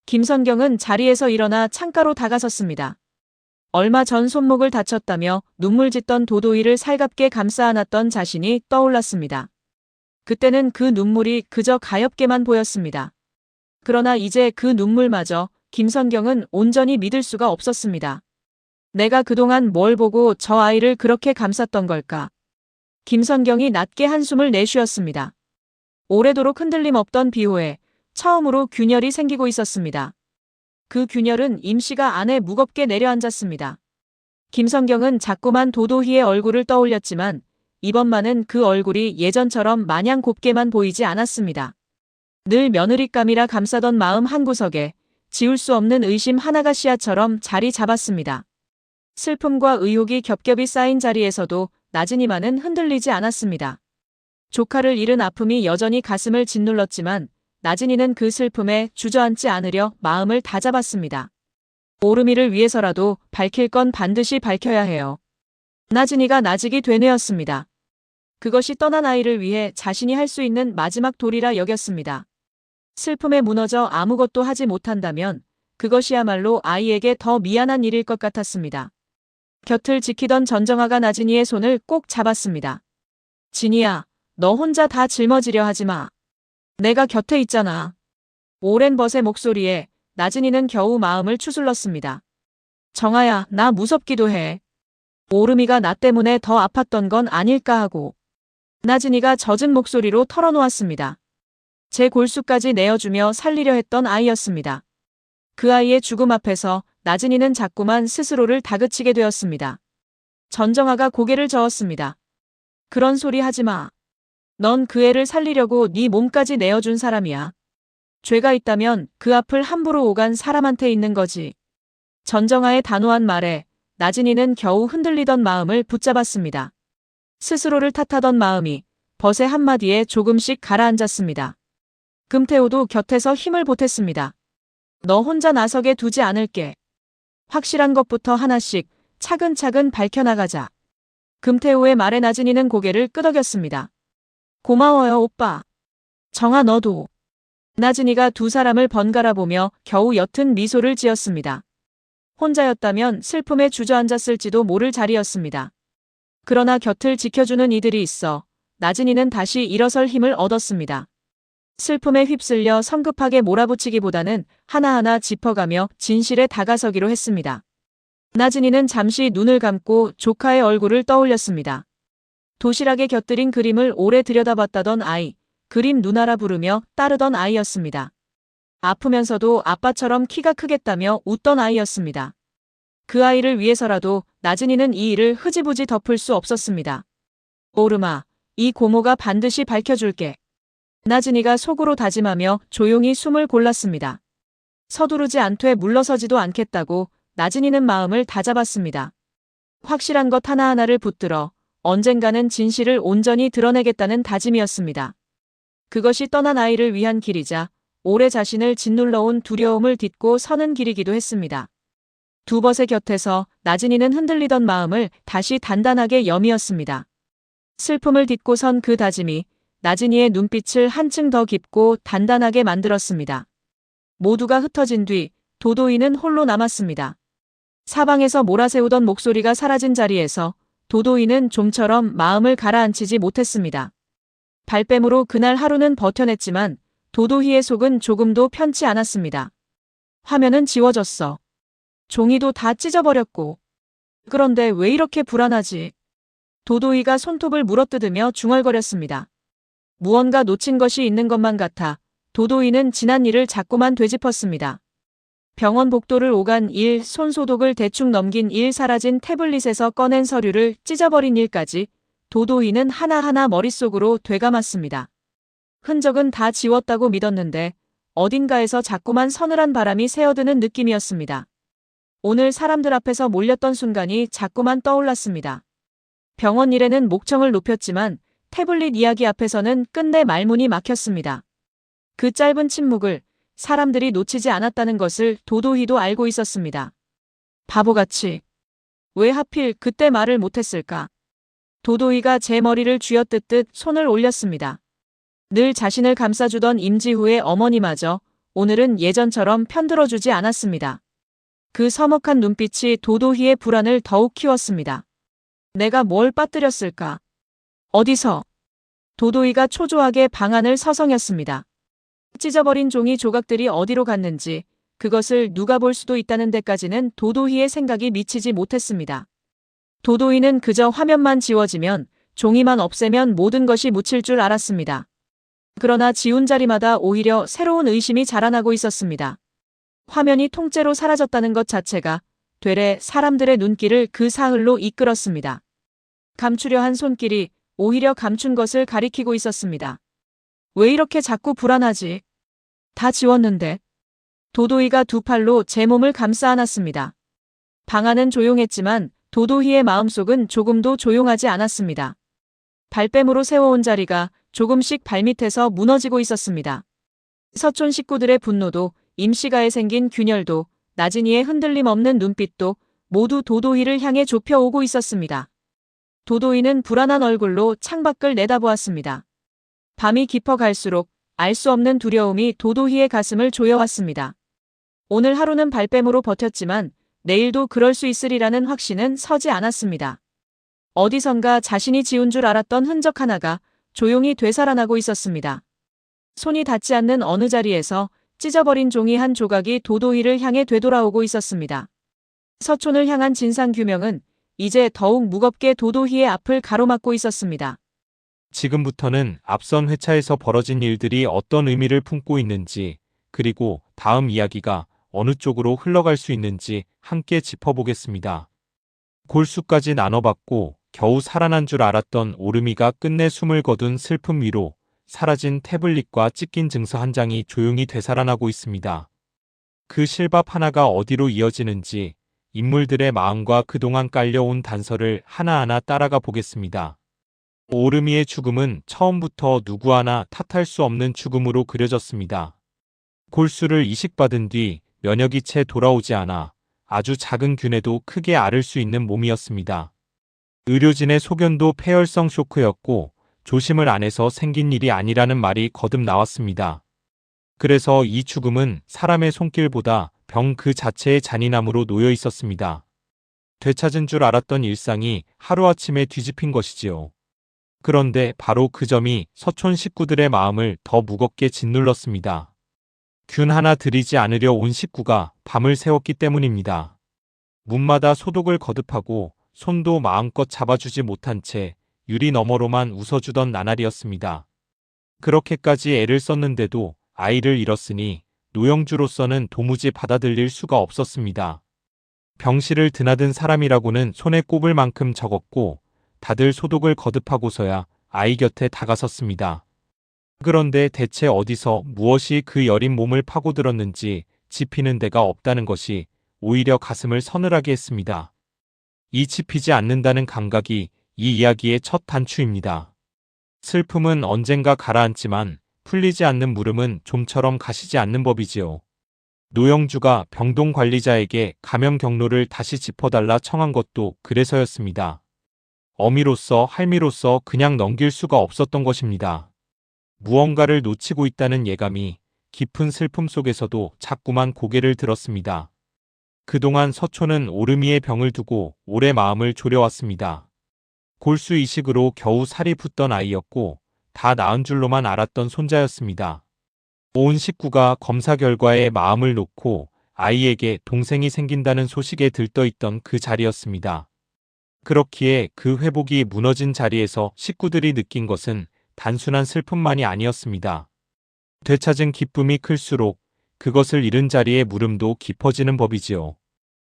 김선경은 자리에서 일어나 창가로 다가섰습니다. 얼마 전 손목을 다쳤다며 눈물 짓던 도도희를 살갑게 감싸 안았던 자신이 떠올랐습니다. 그때는 그 눈물이 그저 가엾게만 보였습니다. 그러나 이제 그 눈물마저 김선경은 온전히 믿을 수가 없었습니다. 내가 그동안 뭘 보고 저 아이를 그렇게 감쌌던 걸까? 김선경이 낮게 한숨을 내쉬었습니다. 오래도록 흔들림 없던 비호에 처음으로 균열이 생기고 있었습니다. 그 균열은 임씨가 안에 무겁게 내려앉았습니다. 김선경은 자꾸만 도도희의 얼굴을 떠올렸지만 이번만은 그 얼굴이 예전처럼 마냥 곱게만 보이지 않았습니다. 늘 며느리감이라 감싸던 마음 한구석에 지울 수 없는 의심 하나가 씨앗처럼 자리 잡았습니다. 슬픔과 의혹이 겹겹이 쌓인 자리에서도 나진이만은 흔들리지 않았습니다. 조카를 잃은 아픔이 여전히 가슴을 짓눌렀지만 나진이는 그 슬픔에 주저앉지 않으려 마음을 다잡았습니다. 오름이를 위해서라도 밝힐 건 반드시 밝혀야 해요. 나진이가 나직이 되뇌었습니다. 그것이 떠난 아이를 위해 자신이 할 수 있는 마지막 도리라 여겼습니다. 슬픔에 무너져 아무것도 하지 못한다면 그것이야말로 아이에게 더 미안한 일일 것 같았습니다. 곁을 지키던 전정아가 나진이의 손을 꼭 잡았습니다. 진이야, 너 혼자 다 짊어지려 하지 마. 내가 곁에 있잖아. 오랜 벗의 목소리에 나진이는 겨우 마음을 추슬렀습니다. 정아야, 나 무섭기도 해. 오름이가 나 때문에 더 아팠던 건 아닐까 하고. 나진이가 젖은 목소리로 털어놓았습니다. 제 골수까지 내어주며 살리려 했던 아이였습니다. 그 아이의 죽음 앞에서 나진이는 자꾸만 스스로를 다그치게 되었습니다. 전정아가 고개를 저었습니다. 그런 소리 하지 마. 넌 그 애를 살리려고 네 몸까지 내어준 사람이야. 죄가 있다면 그 앞을 함부로 오간 사람한테 있는 거지. 전정아의 단호한 말에 나진이는 겨우 흔들리던 마음을 붙잡았습니다. 스스로를 탓하던 마음이 벗의 한마디에 조금씩 가라앉았습니다. 금태호도 곁에서 힘을 보탰습니다. 너 혼자 나서게 두지 않을게. 확실한 것부터 하나씩 차근차근 밝혀나가자. 금태호의 말에 나진이는 고개를 끄덕였습니다. 고마워요, 오빠. 정아, 너도. 나진이가 두 사람을 번갈아 보며 겨우 옅은 미소를 지었습니다. 혼자였다면 슬픔에 주저앉았을지도 모를 자리였습니다. 그러나 곁을 지켜주는 이들이 있어 나진이는 다시 일어설 힘을 얻었습니다. 슬픔에 휩쓸려 성급하게 몰아붙이기보다는 하나하나 짚어가며 진실에 다가서기로 했습니다. 나진이는 잠시 눈을 감고 조카의 얼굴을 떠올렸습니다. 도시락에 곁들인 그림을 오래 들여다봤다던 아이, 그림 누나라 부르며 따르던 아이였습니다. 아프면서도 아빠처럼 키가 크겠다며 웃던 아이였습니다. 그 아이를 위해서라도 나진이는 이 일을 흐지부지 덮을 수 없었습니다. 오름아, 이 고모가 반드시 밝혀줄게. 나진이가 속으로 다짐하며 조용히 숨을 골랐습니다. 서두르지 않되 물러서지도 않겠다고 나진이는 마음을 다잡았습니다. 확실한 것 하나하나를 붙들어 언젠가는 진실을 온전히 드러내겠다는 다짐이었습니다. 그것이 떠난 아이를 위한 길이자 오래 자신을 짓눌러온 두려움을 딛고 서는 길이기도 했습니다. 두 벗의 곁에서 나진이는 흔들리던 마음을 다시 단단하게 여미었습니다. 슬픔을 딛고 선 그 다짐이 나진이의 눈빛을 한층 더 깊고 단단하게 만들었습니다. 모두가 흩어진 뒤 도도이는 홀로 남았습니다. 사방에서 몰아세우던 목소리가 사라진 자리에서 도도이는 좀처럼 마음을 가라앉히지 못했습니다. 발뺌으로 그날 하루는 버텨냈지만 도도희의 속은 조금도 편치 않았습니다. 화면은 지워졌어. 종이도 다 찢어버렸고. 그런데 왜 이렇게 불안하지? 도도희가 손톱을 물어뜯으며 중얼거렸습니다. 무언가 놓친 것이 있는 것만 같아 도도희는 지난 일을 자꾸만 되짚었습니다. 병원 복도를 오간 일, 손소독을 대충 넘긴 일, 사라진 태블릿에서 꺼낸 서류를 찢어버린 일까지 도도희는 하나하나 머릿속으로 되감았습니다. 흔적은 다 지웠다고 믿었는데 어딘가에서 자꾸만 서늘한 바람이 새어드는 느낌이었습니다. 오늘 사람들 앞에서 몰렸던 순간이 자꾸만 떠올랐습니다. 병원 일에는 목청을 높였지만 태블릿 이야기 앞에서는 끝내 말문이 막혔습니다. 그 짧은 침묵을 사람들이 놓치지 않았다는 것을 도도희도 알고 있었습니다. 바보같이. 왜 하필 그때 말을 못했을까? 도도희가 제 머리를 쥐어뜯듯 손을 올렸습니다. 늘 자신을 감싸주던 임지후의 어머니마저 오늘은 예전처럼 편들어주지 않았습니다. 그 서먹한 눈빛이 도도희의 불안을 더욱 키웠습니다. 내가 뭘 빠뜨렸을까? 어디서? 도도희가 초조하게 방안을 서성였습니다. 찢어버린 종이 조각들이 어디로 갔는지, 그것을 누가 볼 수도 있다는 데까지는 도도희의 생각이 미치지 못했습니다. 도도희는 그저 화면만 지워지면, 종이만 없애면 모든 것이 묻힐 줄 알았습니다. 그러나 지운 자리마다 오히려 새로운 의심이 자라나고 있었습니다. 화면이 통째로 사라졌다는 것 자체가 되레 사람들의 눈길을 그 사흘로 이끌었습니다. 감추려 한 손길이 오히려 감춘 것을 가리키고 있었습니다. 왜 이렇게 자꾸 불안하지? 다 지웠는데. 도도희가 두 팔로 제 몸을 감싸 안았습니다. 방 안은 조용했지만 도도희의 마음속은 조금도 조용하지 않았습니다. 발뺌으로 세워온 자리가 조금씩 발밑에서 무너지고 있었습니다. 서촌 식구들의 분노도, 임시가에 생긴 균열도, 나진이의 흔들림 없는 눈빛도 모두 도도희를 향해 좁혀오고 있었습니다. 도도희는 불안한 얼굴로 창밖을 내다보았습니다. 밤이 깊어갈수록 알 수 없는 두려움이 도도희의 가슴을 조여왔습니다. 오늘 하루는 발뺌으로 버텼지만 내일도 그럴 수 있으리라는 확신은 서지 않았습니다. 어디선가 자신이 지운 줄 알았던 흔적 하나가 조용히 되살아나고 있었습니다. 손이 닿지 않는 어느 자리에서 찢어버린 종이 한 조각이 도도희를 향해 되돌아오고 있었습니다. 서촌을 향한 진상규명은 이제 더욱 무겁게 도도희의 앞을 가로막고 있었습니다. 지금부터는 앞선 회차에서 벌어진 일들이 어떤 의미를 품고 있는지, 그리고 다음 이야기가 어느 쪽으로 흘러갈 수 있는지 함께 짚어보겠습니다. 골수까지 나눠봤고 겨우 살아난 줄 알았던 오름이가 끝내 숨을 거둔 슬픔 위로 사라진 태블릿과 찢긴 증서 한 장이 조용히 되살아나고 있습니다. 그 실밥 하나가 어디로 이어지는지 인물들의 마음과 그동안 깔려온 단서를 하나하나 따라가 보겠습니다. 오름이의 죽음은 처음부터 누구 하나 탓할 수 없는 죽음으로 그려졌습니다. 골수를 이식받은 뒤 면역이 채 돌아오지 않아 아주 작은 균에도 크게 앓을 수 있는 몸이었습니다. 의료진의 소견도 폐혈성 쇼크였고 조심을 안 해서 생긴 일이 아니라는 말이 거듭 나왔습니다. 그래서 이 죽음은 사람의 손길보다 병 그 자체의 잔인함으로 놓여 있었습니다. 되찾은 줄 알았던 일상이 하루아침에 뒤집힌 것이지요. 그런데 바로 그 점이 서촌 식구들의 마음을 더 무겁게 짓눌렀습니다. 균 하나 들이지 않으려 온 식구가 밤을 새웠기 때문입니다. 문마다 소독을 거듭하고 손도 마음껏 잡아주지 못한 채 유리 너머로만 웃어주던 나날이었습니다. 그렇게까지 애를 썼는데도 아이를 잃었으니 노영주로서는 도무지 받아들일 수가 없었습니다. 병실을 드나든 사람이라고는 손에 꼽을 만큼 적었고 다들 소독을 거듭하고서야 아이 곁에 다가섰습니다. 그런데 대체 어디서 무엇이 그 여린 몸을 파고들었는지 짚히는 데가 없다는 것이 오히려 가슴을 서늘하게 했습니다. 이 짚히지 않는다는 감각이 이 이야기의 첫 단추입니다. 슬픔은 언젠가 가라앉지만 풀리지 않는 물음은 좀처럼 가시지 않는 법이지요. 노영주가 병동 관리자에게 감염 경로를 다시 짚어달라 청한 것도 그래서였습니다. 어미로서 할미로서 그냥 넘길 수가 없었던 것입니다. 무언가를 놓치고 있다는 예감이 깊은 슬픔 속에서도 자꾸만 고개를 들었습니다. 그동안 서촌은 오름이의 병을 두고 오래 마음을 졸여왔습니다. 골수 이식으로 겨우 살이 붙던 아이였고 다 나은 줄로만 알았던 손자였습니다. 온 식구가 검사 결과에 마음을 놓고 아이에게 동생이 생긴다는 소식에 들떠있던 그 자리였습니다. 그렇기에 그 회복이 무너진 자리에서 식구들이 느낀 것은 단순한 슬픔만이 아니었습니다. 되찾은 기쁨이 클수록 그것을 잃은 자리의 물음도 깊어지는 법이지요.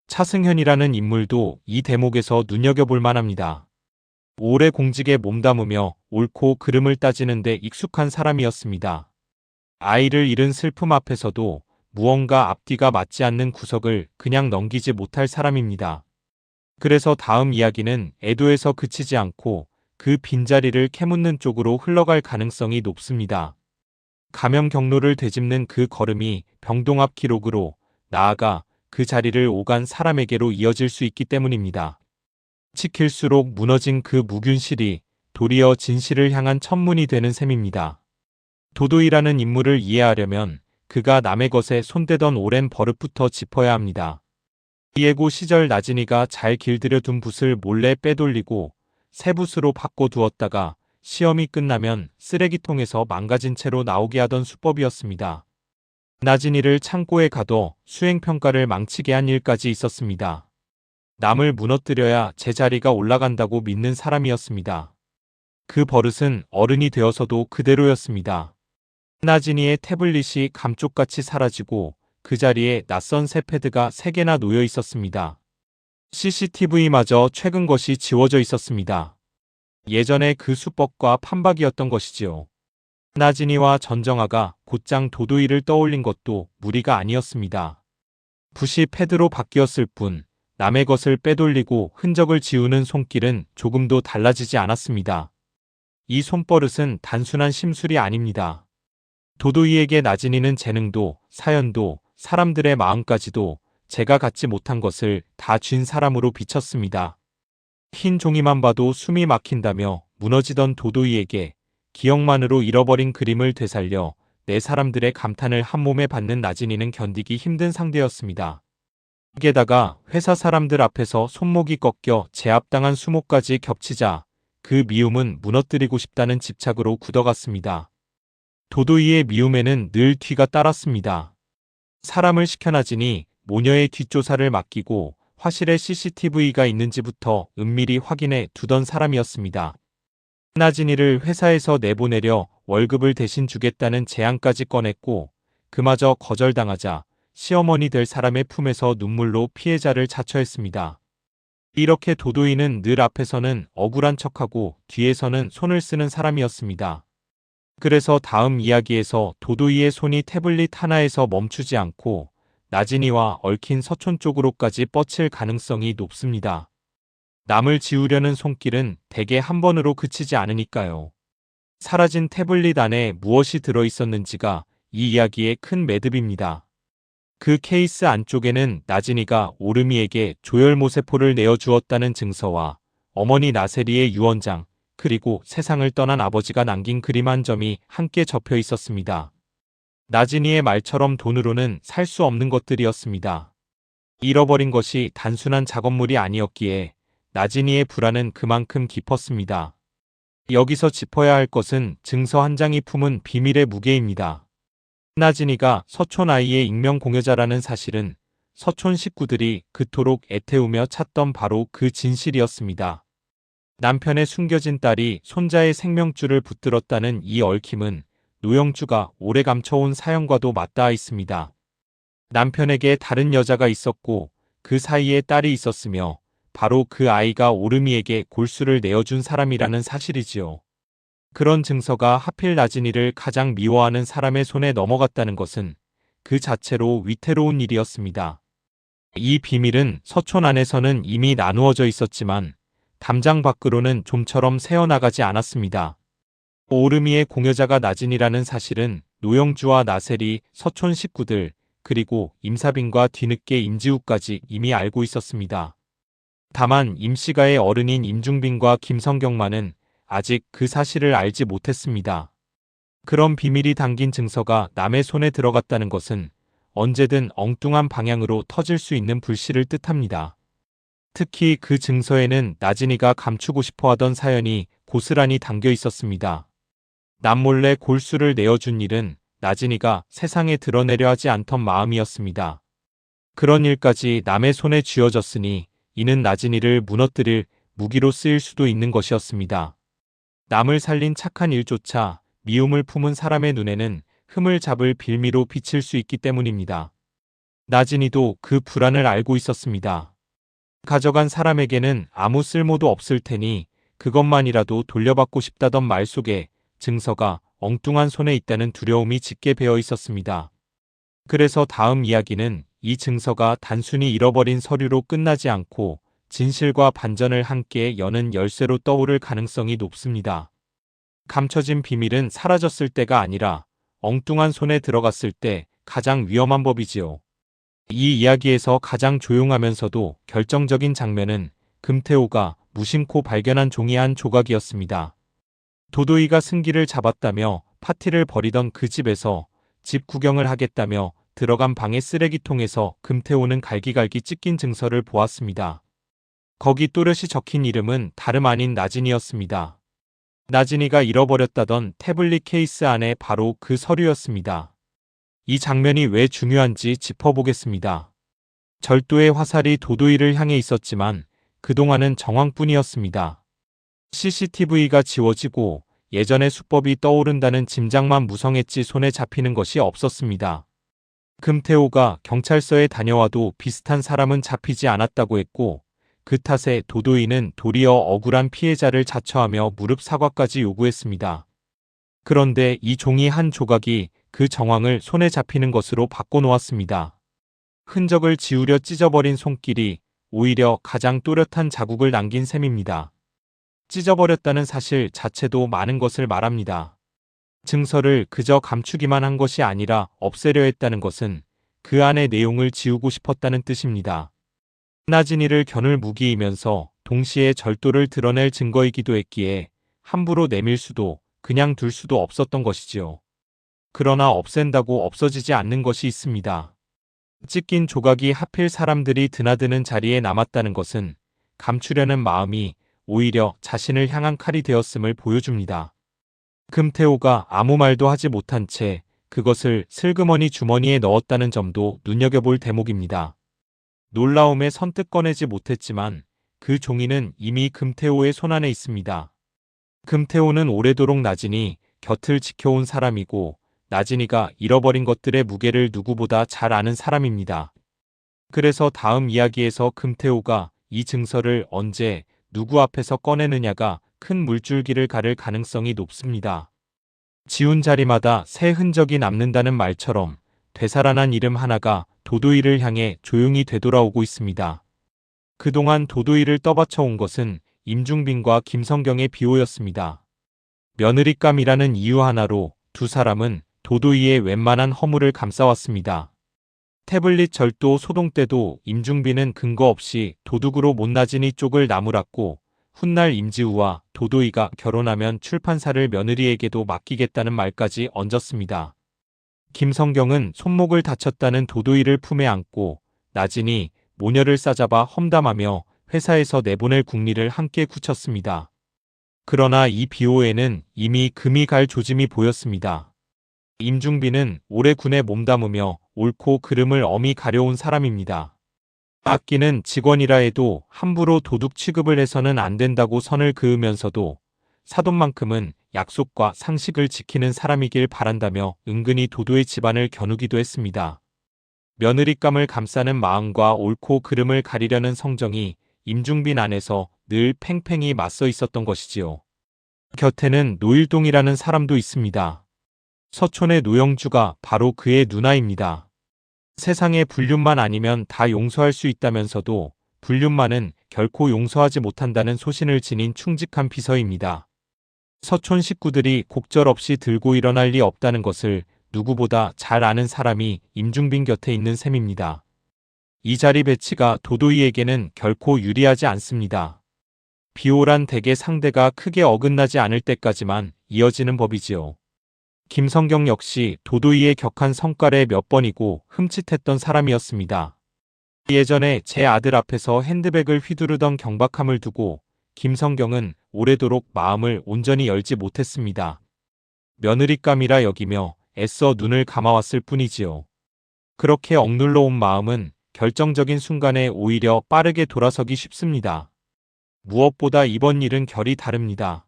차승현이라는 인물도 이 대목에서 눈여겨볼 만합니다. 오래 공직에 몸담으며 옳고 그름을 따지는데 익숙한 사람이었습니다. 아이를 잃은 슬픔 앞에서도 무언가 앞뒤가 맞지 않는 구석을 그냥 넘기지 못할 사람입니다. 그래서 다음 이야기는 애도에서 그치지 않고 그 빈자리를 캐묻는 쪽으로 흘러갈 가능성이 높습니다. 감염 경로를 되짚는 그 걸음이 병동 앞 기록으로 나아가 그 자리를 오간 사람에게로 이어질 수 있기 때문입니다. 지킬수록 무너진 그 무균실이 도리어 진실을 향한 천문이 되는 셈입니다. 도도이라는 인물을 이해하려면 그가 남의 것에 손대던 오랜 버릇부터 짚어야 합니다. 예고 시절 나진이가 잘 길들여둔 붓을 몰래 빼돌리고 새 붓으로 바꿔두었다가 시험이 끝나면 쓰레기통에서 망가진 채로 나오게 하던 수법이었습니다. 나진이를 창고에 가둬 수행평가를 망치게 한 일까지 있었습니다. 남을 무너뜨려야 제자리가 올라간다고 믿는 사람이었습니다. 그 버릇은 어른이 되어서도 그대로였습니다. 나진이의 태블릿이 감쪽같이 사라지고 그 자리에 낯선 새 패드가 3개나 놓여 있었습니다. CCTV마저 최근 것이 지워져 있었습니다. 예전에 그 수법과 판박이었던 것이지요. 나진이와 전정아가 곧장 도도이를 떠올린 것도 무리가 아니었습니다. 붓이 패드로 바뀌었을 뿐 남의 것을 빼돌리고 흔적을 지우는 손길은 조금도 달라지지 않았습니다. 이 손버릇은 단순한 심술이 아닙니다. 도도이에게 나진이는 재능도 사연도 사람들의 마음까지도 제가 갖지 못한 것을 다 쥔 사람으로 비쳤습니다. 흰 종이만 봐도 숨이 막힌다며 무너지던 도도이에게 기억만으로 잃어버린 그림을 되살려 내 사람들의 감탄을 한몸에 받는 나진이는 견디기 힘든 상대였습니다. 게다가 회사 사람들 앞에서 손목이 꺾여 제압당한 수모까지 겹치자 그 미움은 무너뜨리고 싶다는 집착으로 굳어갔습니다. 도도이의 미움에는 늘 뒤가 따랐습니다. 사람을 시켜 나진이 모녀의 뒷조사를 맡기고 화실에 CCTV가 있는지부터 은밀히 확인해 두던 사람이었습니다. 나진이를 회사에서 내보내려 월급을 대신 주겠다는 제안까지 꺼냈고 그마저 거절당하자 시어머니 될 사람의 품에서 눈물로 피해자를 자처했습니다. 이렇게 도도이는 늘 앞에서는 억울한 척하고 뒤에서는 손을 쓰는 사람이었습니다. 그래서 다음 이야기에서 도도이의 손이 태블릿 하나에서 멈추지 않고 나진이와 얽힌 서촌 쪽으로까지 뻗칠 가능성이 높습니다. 남을 지우려는 손길은 대개 한 번으로 그치지 않으니까요. 사라진 태블릿 안에 무엇이 들어있었는지가 이 이야기의 큰 매듭입니다. 그 케이스 안쪽에는 나진이가 오르미에게 조혈모세포를 내어주었다는 증서와 어머니 나세리의 유언장, 그리고 세상을 떠난 아버지가 남긴 그림 한 점이 함께 접혀 있었습니다. 나진이의 말처럼 돈으로는 살 수 없는 것들이었습니다. 잃어버린 것이 단순한 작업물이 아니었기에 나진이의 불안은 그만큼 깊었습니다. 여기서 짚어야 할 것은 증서 한 장이 품은 비밀의 무게입니다. 나진이가 서촌 아이의 익명 공여자라는 사실은 서촌 식구들이 그토록 애태우며 찾던 바로 그 진실이었습니다. 남편의 숨겨진 딸이 손자의 생명줄을 붙들었다는 이 얽힘은 노영주가 오래 감춰온 사연과도 맞닿아 있습니다. 남편에게 다른 여자가 있었고 그 사이에 딸이 있었으며 바로 그 아이가 오르미에게 골수를 내어준 사람이라는 사실이지요. 그런 증서가 하필 나진이를 가장 미워하는 사람의 손에 넘어갔다는 것은 그 자체로 위태로운 일이었습니다. 이 비밀은 서촌 안에서는 이미 나누어져 있었지만 담장 밖으로는 좀처럼 새어나가지 않았습니다. 오르미의 공여자가 나진이라는 사실은 노영주와 나셀이 서촌 식구들 그리고 임사빈과 뒤늦게 임지우까지 이미 알고 있었습니다. 다만 임씨가의 어른인 임중빈과 김성경만은 아직 그 사실을 알지 못했습니다. 그런 비밀이 담긴 증서가 남의 손에 들어갔다는 것은 언제든 엉뚱한 방향으로 터질 수 있는 불씨를 뜻합니다. 특히 그 증서에는 나진이가 감추고 싶어 하던 사연이 고스란히 담겨 있었습니다. 남몰래 골수를 내어준 일은 나진이가 세상에 드러내려 하지 않던 마음이었습니다. 그런 일까지 남의 손에 쥐어졌으니 이는 나진이를 무너뜨릴 무기로 쓰일 수도 있는 것이었습니다. 남을 살린 착한 일조차 미움을 품은 사람의 눈에는 흠을 잡을 빌미로 비칠 수 있기 때문입니다. 나진이도 그 불안을 알고 있었습니다. 가져간 사람에게는 아무 쓸모도 없을 테니 그것만이라도 돌려받고 싶다던 말 속에 증서가 엉뚱한 손에 있다는 두려움이 짙게 배어 있었습니다. 그래서 다음 이야기는 이 증서가 단순히 잃어버린 서류로 끝나지 않고 진실과 반전을 함께 여는 열쇠로 떠오를 가능성이 높습니다. 감춰진 비밀은 사라졌을 때가 아니라 엉뚱한 손에 들어갔을 때 가장 위험한 법이지요. 이 이야기에서 가장 조용하면서도 결정적인 장면은 금태호가 무심코 발견한 종이 한 조각이었습니다. 도도이가 승기를 잡았다며 파티를 벌이던 그 집에서 집 구경을 하겠다며 들어간 방의 쓰레기통에서 금태호는 갈기갈기 찢긴 증서를 보았습니다. 거기 또렷이 적힌 이름은 다름 아닌 나진이었습니다. 나진이가 잃어버렸다던 태블릿 케이스 안에 바로 그 서류였습니다. 이 장면이 왜 중요한지 짚어보겠습니다. 절도의 화살이 도도이를 향해 있었지만 그동안은 정황뿐이었습니다. CCTV가 지워지고 예전의 수법이 떠오른다는 짐작만 무성했지 손에 잡히는 것이 없었습니다. 금태호가 경찰서에 다녀와도 비슷한 사람은 잡히지 않았다고 했고 그 탓에 도도이는 도리어 억울한 피해자를 자처하며 무릎 사과까지 요구했습니다. 그런데 이 종이 한 조각이 그 정황을 손에 잡히는 것으로 바꿔놓았습니다. 흔적을 지우려 찢어버린 손길이 오히려 가장 또렷한 자국을 남긴 셈입니다. 찢어버렸다는 사실 자체도 많은 것을 말합니다. 증서를 그저 감추기만 한 것이 아니라 없애려 했다는 것은 그 안의 내용을 지우고 싶었다는 뜻입니다. 나진이를 겨눌 무기이면서 동시에 절도를 드러낼 증거이기도 했기에 함부로 내밀 수도 그냥 둘 수도 없었던 것이지요. 그러나 없앤다고 없어지지 않는 것이 있습니다. 찢긴 조각이 하필 사람들이 드나드는 자리에 남았다는 것은 감추려는 마음이 오히려 자신을 향한 칼이 되었음을 보여줍니다. 금태호가 아무 말도 하지 못한 채 그것을 슬그머니 주머니에 넣었다는 점도 눈여겨볼 대목입니다. 놀라움에 선뜻 꺼내지 못했지만 그 종이는 이미 금태호의 손안에 있습니다. 금태호는 오래도록 나진이 곁을 지켜온 사람이고 나진이가 잃어버린 것들의 무게를 누구보다 잘 아는 사람입니다. 그래서 다음 이야기에서 금태호가 이 증서를 언제 누구 앞에서 꺼내느냐가 큰 물줄기를 가를 가능성이 높습니다. 지운 자리마다 새 흔적이 남는다는 말처럼 되살아난 이름 하나가 도도이를 향해 조용히 되돌아오고 있습니다. 그동안 도도이를 떠받쳐온 것은 임중빈과 김성경의 비호였습니다. 며느리감이라는 이유 하나로 두 사람은 도도이의 웬만한 허물을 감싸왔습니다. 태블릿 절도 소동 때도 임중빈은 근거 없이 도둑으로 못나진이 쪽을 나무랐고 훗날 임지우와 도도이가 결혼하면 출판사를 며느리에게도 맡기겠다는 말까지 얹었습니다. 김성경은 손목을 다쳤다는 도도이를 품에 안고 나진이 모녀를 싸잡아 험담하며 회사에서 내보낼 궁리를 함께 굳혔습니다. 그러나 이 비호에는 이미 금이 갈 조짐이 보였습니다. 임중빈은 오래 군에 몸담으며 옳고 그름을 엄히 가려온 사람입니다. 아끼는 직원이라 해도 함부로 도둑 취급을 해서는 안 된다고 선을 그으면서도 사돈만큼은 약속과 상식을 지키는 사람이길 바란다며 은근히 도도의 집안을 겨누기도 했습니다. 며느리감을 감싸는 마음과 옳고 그름을 가리려는 성정이 임중빈 안에서 늘 팽팽히 맞서 있었던 것이지요. 곁에는 노일동이라는 사람도 있습니다. 서촌의 노영주가 바로 그의 누나입니다. 세상에 불륜만 아니면 다 용서할 수 있다면서도 불륜만은 결코 용서하지 못한다는 소신을 지닌 충직한 비서입니다. 서촌 식구들이 곡절없이 들고 일어날 리 없다는 것을 누구보다 잘 아는 사람이 임중빈 곁에 있는 셈입니다. 이 자리 배치가 도도이에게는 결코 유리하지 않습니다. 비호란 대개 상대가 크게 어긋나지 않을 때까지만 이어지는 법이지요. 김성경 역시 도도이의 격한 성깔에 몇 번이고 흠칫했던 사람이었습니다. 예전에 제 아들 앞에서 핸드백을 휘두르던 경박함을 두고 김성경은 오래도록 마음을 온전히 열지 못했습니다. 며느리감이라 여기며 애써 눈을 감아왔을 뿐이지요. 그렇게 억눌러 온 마음은 결정적인 순간에 오히려 빠르게 돌아서기 쉽습니다. 무엇보다 이번 일은 결이 다릅니다.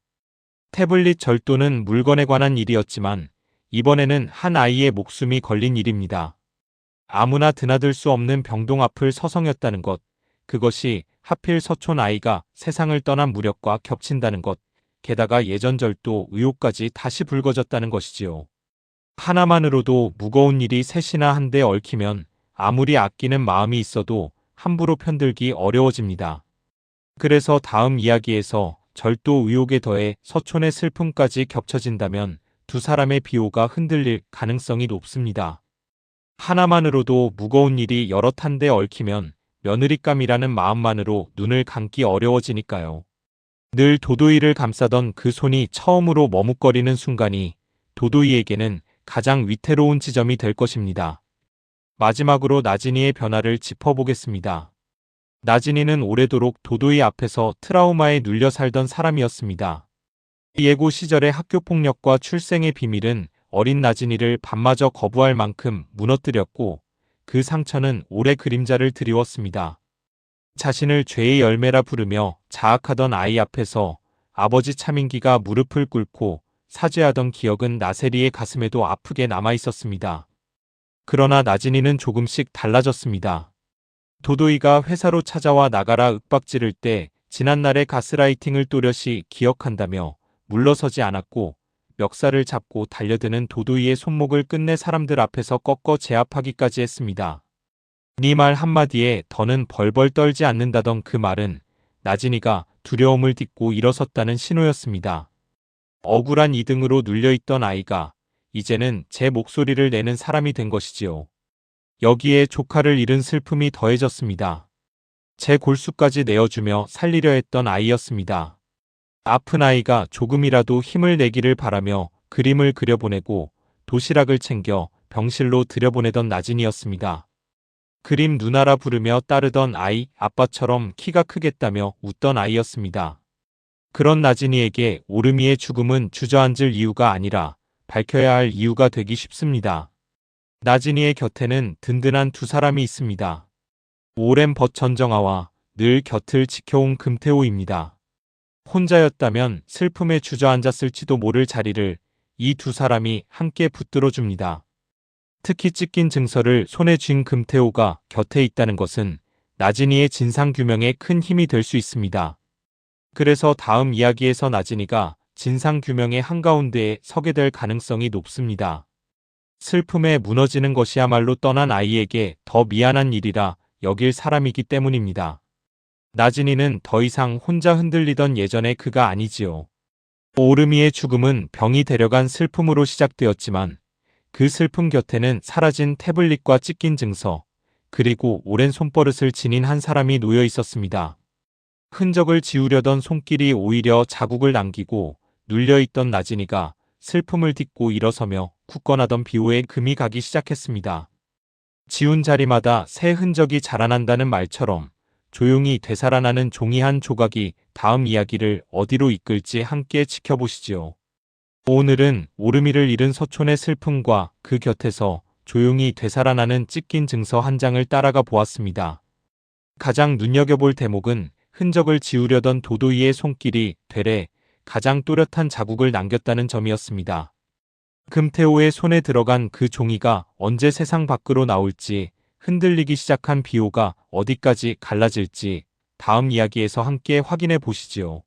태블릿 절도는 물건에 관한 일이었지만 이번에는 한 아이의 목숨이 걸린 일입니다. 아무나 드나들 수 없는 병동 앞을 서성였다는 것, 그것이 하필 서촌 아이가 세상을 떠난 무렵과 겹친다는 것, 게다가 예전 절도 의혹까지 다시 불거졌다는 것이지요. 하나만으로도 무거운 일이 셋이나 한데 얽히면 아무리 아끼는 마음이 있어도 함부로 편들기 어려워집니다. 그래서 다음 이야기에서 절도 의혹에 더해 서촌의 슬픔까지 겹쳐진다면 두 사람의 비호가 흔들릴 가능성이 높습니다. 하나만으로도 무거운 일이 여럿 한데 얽히면 며느리감이라는 마음만으로 눈을 감기 어려워지니까요. 늘 도도이를 감싸던 그 손이 처음으로 머뭇거리는 순간이 도도이에게는 가장 위태로운 지점이 될 것입니다. 마지막으로 나진이의 변화를 짚어보겠습니다. 나진이는 오래도록 도도이 앞에서 트라우마에 눌려 살던 사람이었습니다. 예고 시절의 학교폭력과 출생의 비밀은 어린 나진이를 밤마저 거부할 만큼 무너뜨렸고 그 상처는 오래 그림자를 드리웠습니다. 자신을 죄의 열매라 부르며 자학하던 아이 앞에서 아버지 차민기가 무릎을 꿇고 사죄하던 기억은 나세리의 가슴에도 아프게 남아 있었습니다. 그러나 나진이는 조금씩 달라졌습니다. 도도이가 회사로 찾아와 나가라 윽박지를 때 지난날의 가스라이팅을 또렷이 기억한다며 물러서지 않았고 멱살을 잡고 달려드는 도도이의 손목을 끝내 사람들 앞에서 꺾어 제압하기까지 했습니다. 네 말 한마디에 더는 벌벌 떨지 않는다던 그 말은 나진이가 두려움을 딛고 일어섰다는 신호였습니다. 억울한 이등으로 눌려있던 아이가 이제는 제 목소리를 내는 사람이 된 것이지요. 여기에 조카를 잃은 슬픔이 더해졌습니다. 제 골수까지 내어주며 살리려 했던 아이였습니다. 아픈 아이가 조금이라도 힘을 내기를 바라며 그림을 그려보내고 도시락을 챙겨 병실로 들여보내던 나진이었습니다. 그림 누나라 부르며 따르던 아이, 아빠처럼 키가 크겠다며 웃던 아이였습니다. 그런 나진이에게 오르미의 죽음은 주저앉을 이유가 아니라 밝혀야 할 이유가 되기 쉽습니다. 나진이의 곁에는 든든한 두 사람이 있습니다. 오랜 벗 전정아와 늘 곁을 지켜온 금태호입니다. 혼자였다면 슬픔에 주저앉았을지도 모를 자리를 이 두 사람이 함께 붙들어줍니다. 특히 찢긴 증서를 손에 쥔 금태호가 곁에 있다는 것은 나진이의 진상규명에 큰 힘이 될 수 있습니다. 그래서 다음 이야기에서 나진이가 진상규명의 한가운데에 서게 될 가능성이 높습니다. 슬픔에 무너지는 것이야말로 떠난 아이에게 더 미안한 일이라 여길 사람이기 때문입니다. 나진이는 더 이상 혼자 흔들리던 예전의 그가 아니지요. 오르미의 죽음은 병이 데려간 슬픔으로 시작되었지만 그 슬픔 곁에는 사라진 태블릿과 찢긴 증서, 그리고 오랜 손버릇을 지닌 한 사람이 놓여 있었습니다. 흔적을 지우려던 손길이 오히려 자국을 남기고 눌려있던 나진이가 슬픔을 딛고 일어서며 굳건하던 비호에 금이 가기 시작했습니다. 지운 자리마다 새 흔적이 자라난다는 말처럼 조용히 되살아나는 종이 한 조각이 다음 이야기를 어디로 이끌지 함께 지켜보시지요. 오늘은 오르미를 잃은 서촌의 슬픔과 그 곁에서 조용히 되살아나는 찢긴 증서 한 장을 따라가 보았습니다. 가장 눈여겨볼 대목은 흔적을 지우려던 도도이의 손길이 되레 가장 또렷한 자국을 남겼다는 점이었습니다. 금태호의 손에 들어간 그 종이가 언제 세상 밖으로 나올지, 흔들리기 시작한 비호가 어디까지 갈라질지 다음 이야기에서 함께 확인해 보시지요.